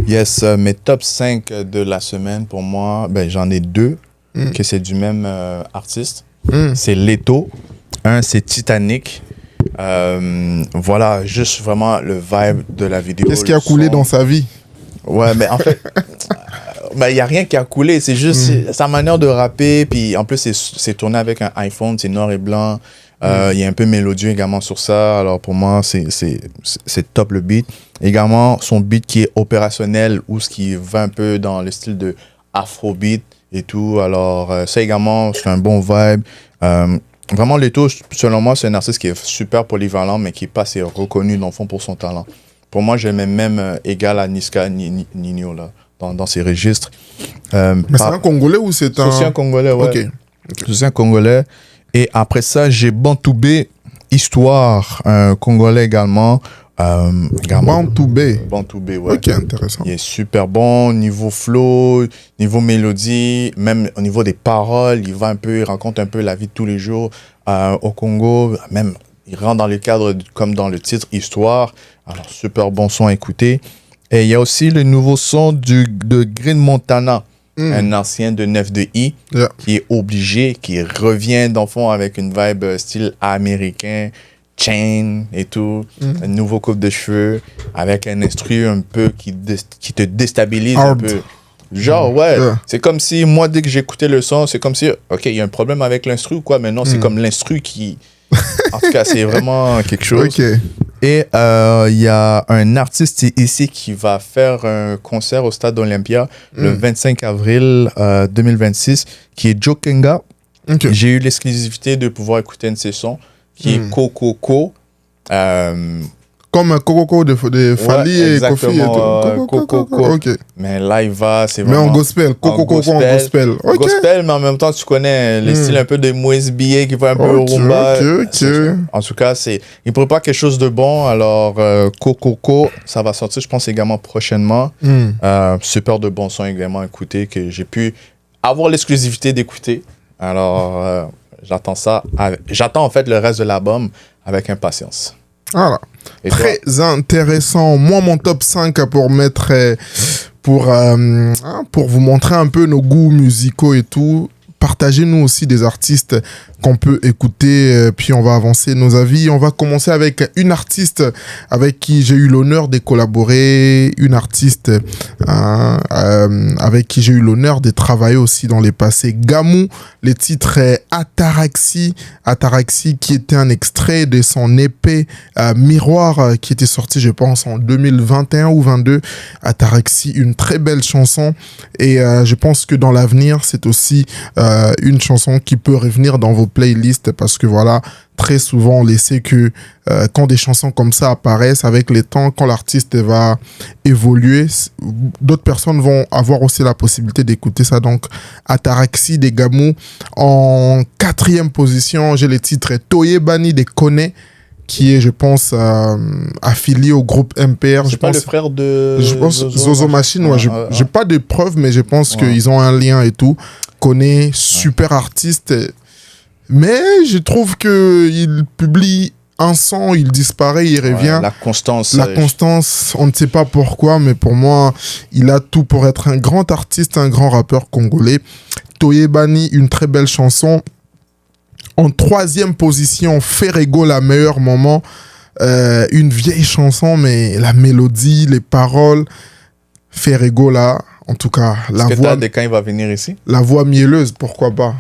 [SPEAKER 2] Yes, mes top 5 de la semaine, pour moi, ben, j'en ai deux, que c'est du même artiste. C'est Leto. Un, c'est Titanic. Voilà, juste vraiment le vibe de la vidéo.
[SPEAKER 1] Qu'est-ce qui a coulé dans sa vie?
[SPEAKER 2] Ouais, mais en fait, il n'y a rien qui a coulé. C'est juste sa manière de rapper. Puis en plus, c'est tourné avec un iPhone, c'est noir et blanc. Il y a un peu mélodieux également sur ça. Alors pour moi, c'est top le beat. Également, son beat qui est opérationnel ou ce qui va un peu dans le style de Afrobeat et tout. Alors ça également, c'est un bon vibe. Vraiment, Leto, selon moi, c'est un artiste qui est super polyvalent, mais qui n'est pas assez reconnu dans le fond pour son talent. Pour moi, je mets même égal à Niska Nino là, dans ses registres.
[SPEAKER 1] Mais c'est un Congolais ou c'est un...
[SPEAKER 2] C'est aussi un Congolais, ouais.
[SPEAKER 1] Ok.
[SPEAKER 2] C'est aussi un Congolais. Et après ça, j'ai Bantoubé, Histoire, un Congolais également.
[SPEAKER 1] Bantoubé.
[SPEAKER 2] Bantoubé, ouais.
[SPEAKER 1] Ok, intéressant.
[SPEAKER 2] Il est super bon, niveau flow, niveau mélodie, même au niveau des paroles, il raconte un peu la vie de tous les jours au Congo, même il rentre dans le cadre, comme dans le titre, Histoire. Alors, super bon son à écouter. Et il y a aussi le nouveau son de Green Montana, un ancien de 9 de I, qui est obligé, qui revient dans le fond avec une vibe style américain, chain et tout, un nouveau coupe de cheveux, avec un instru un peu qui te déstabilise un peu. Genre, ouais, c'est comme si, moi, dès que j'écoutais le son, c'est comme si, OK, il y a un problème avec l'instru ou quoi, mais non, c'est comme l'instru qui... En tout cas, c'est vraiment quelque chose.
[SPEAKER 1] Ok.
[SPEAKER 2] Et il y a un artiste ici qui va faire un concert au Stade Olympia le 25 avril 2026, qui est Joe Kenga.
[SPEAKER 1] Okay.
[SPEAKER 2] J'ai eu l'exclusivité de pouvoir écouter une de ses sons, qui est Kokoko.
[SPEAKER 1] Comme Kokoko de Fali et Kofi et tout.
[SPEAKER 2] Kokoko.
[SPEAKER 1] Ok.
[SPEAKER 2] Mais là, il va, c'est
[SPEAKER 1] Mais
[SPEAKER 2] vraiment...
[SPEAKER 1] en gospel. Kokoko en gospel. Ok.
[SPEAKER 2] Gospel, mais en même temps, tu connais les styles un peu de Moïse Billet qui va un peu au rumba.
[SPEAKER 1] Ok.
[SPEAKER 2] En tout cas, il prépare quelque chose de bon. Alors, Kokoko, ça va sortir, je pense, également prochainement. Super de bons sons également à écouter, que j'ai pu avoir l'exclusivité d'écouter. Alors, j'attends en fait le reste de l'album avec impatience.
[SPEAKER 1] Voilà.
[SPEAKER 2] Et
[SPEAKER 1] très intéressant. Moi, mon top 5 pour vous montrer un peu nos goûts musicaux et tout. Partagez-nous aussi des artistes qu'on peut écouter, puis on va avancer nos avis. On va commencer avec une artiste avec qui j'ai eu l'honneur de collaborer, une artiste avec qui j'ai eu l'honneur de travailler aussi dans les passés. Gamou, le titre est Ataraxie. Ataraxie qui était un extrait de son EP Miroir qui était sorti, je pense, en 2021 ou 2022. Ataraxie, une très belle chanson et je pense que dans l'avenir, c'est aussi une chanson qui peut revenir dans vos playlists parce que voilà, très souvent on le sait que quand des chansons comme ça apparaissent avec les temps, quand l'artiste va évoluer, d'autres personnes vont avoir aussi la possibilité d'écouter ça. Donc Ataraxie des Gamou. En 4e position, j'ai le titre Toye Bani de Kone, qui est, je pense, affilié au groupe MPR.
[SPEAKER 2] C'est pas le frère de...
[SPEAKER 1] Je pense Zozo Machine, ouais. J'ai pas de preuves, mais je pense qu'ils ont un lien et tout. Connaît, super artiste. Mais je trouve qu'il publie un son, il disparaît, il revient.
[SPEAKER 2] La constance.
[SPEAKER 1] La constance, on ne sait pas pourquoi, mais pour moi, il a tout pour être un grand artiste, un grand rappeur congolais. Toye Bani, une très belle chanson. En 3e position, Ferrego, la meilleure moment. Une vieille chanson, mais la mélodie, les paroles. Ferrego, là, en tout cas, la voix...
[SPEAKER 2] de quand il va venir ici?
[SPEAKER 1] La voix mielleuse, pourquoi pas.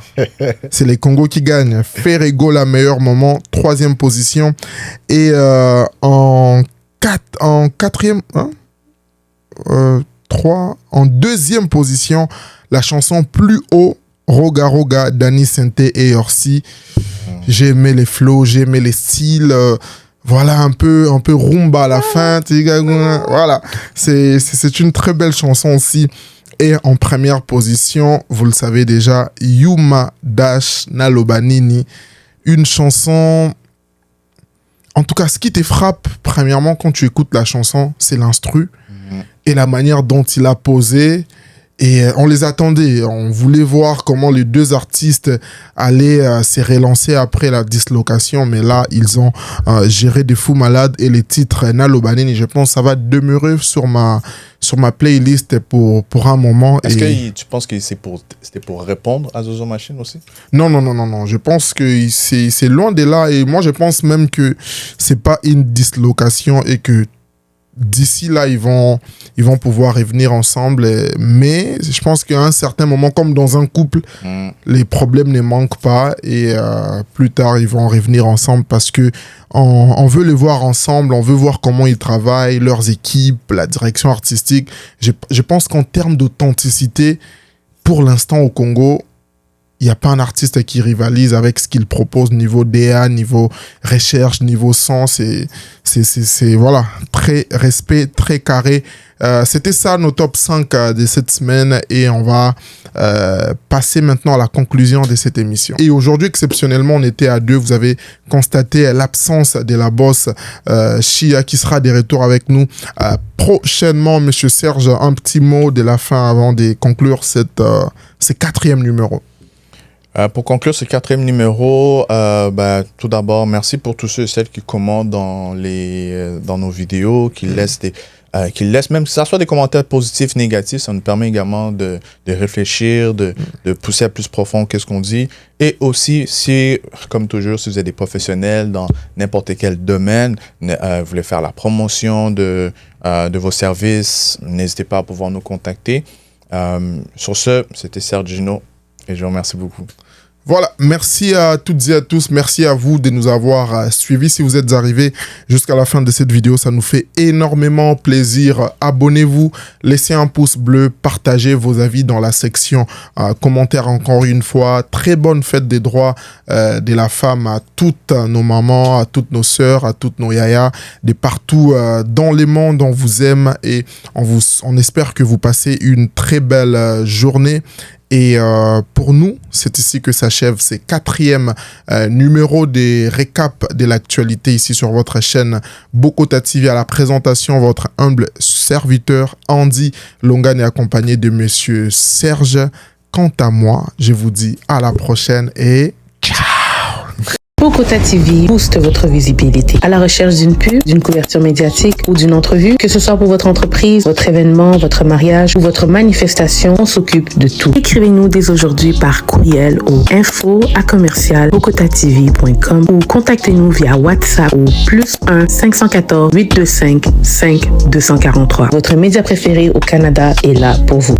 [SPEAKER 1] C'est les Congos qui gagnent. Ferrego, la meilleure moment. 3e position. Et en 4e... en 2e position, la chanson Plus haut Roga Roga, Danny Sainté et Orsi. J'ai aimé les flows, j'ai aimé les styles. Voilà, un peu rumba à la fin. Voilà, c'est une très belle chanson aussi. Et en première position, vous le savez déjà, Yuma Dash Nalobanini. Une chanson... En tout cas, ce qui te frappe, premièrement, quand tu écoutes la chanson, c'est l'instru et la manière dont il a posé. Et on les attendait. On voulait voir comment les deux artistes allaient se relancer après la dislocation. Mais là, ils ont géré des fous malades. Et les titres Nalobanini, je pense que ça va demeurer sur ma playlist pour un moment.
[SPEAKER 2] Est-ce que tu penses que c'était pour répondre à Zozo Machine aussi?
[SPEAKER 1] Non. Je pense que c'est loin de là. Et moi, je pense même que c'est pas une dislocation et que d'ici là, ils vont pouvoir revenir ensemble. Mais je pense qu'à un certain moment, comme dans un couple, les problèmes ne manquent pas. Et plus tard, ils vont revenir ensemble parce que on veut les voir ensemble. On veut voir comment ils travaillent, leurs équipes, la direction artistique. Je pense qu'en termes d'authenticité, pour l'instant au Congo, il n'y a pas un artiste qui rivalise avec ce qu'il propose niveau DA, niveau recherche, niveau son. C'est voilà, très respect, très carré. C'était ça nos top 5 de cette semaine et on va passer maintenant à la conclusion de cette émission. Et aujourd'hui, exceptionnellement, on était à 2. Vous avez constaté l'absence de la boss Chia qui sera de retour avec nous prochainement. Monsieur Serge, un petit mot de la fin avant de conclure ce 4e numéro.
[SPEAKER 2] Pour conclure ce 4e numéro, tout d'abord, merci pour tous ceux et celles qui commentent dans nos vidéos, qui laissent même si ça soit des commentaires positifs, négatifs, ça nous permet également de réfléchir, de pousser à plus profond qu'est-ce qu'on dit. Et aussi, si, comme toujours, si vous êtes des professionnels dans n'importe quel domaine, vous voulez faire la promotion de vos services, n'hésitez pas à pouvoir nous contacter. Sur ce, c'était Sergino et je vous remercie beaucoup.
[SPEAKER 1] Voilà, merci à toutes et à tous, merci à vous de nous avoir suivis. Si vous êtes arrivés jusqu'à la fin de cette vidéo, ça nous fait énormément plaisir. Abonnez-vous, laissez un pouce bleu, partagez vos avis dans la section commentaires encore une fois. Très bonne fête des droits de la femme à toutes nos mamans, à toutes nos sœurs, à toutes nos yayas, de partout dans le monde. On vous aime et on espère que vous passez une très belle journée. Et pour nous, c'est ici que s'achève ce 4e numéro des récaps de l'actualité ici sur votre chaîne Bokota TV. À la présentation, votre humble serviteur Andy Longan est accompagné de monsieur Serge. Quant à moi, je vous dis à la prochaine et ciao!
[SPEAKER 5] Bokota TV booste votre visibilité. À la recherche d'une pub, d'une couverture médiatique ou d'une entrevue, que ce soit pour votre entreprise, votre événement, votre mariage ou votre manifestation, on s'occupe de tout. Écrivez-nous dès aujourd'hui par courriel au info@bokotatv.com ou contactez-nous via WhatsApp au +1 514 825 5243. Votre média préféré au Canada est là pour vous.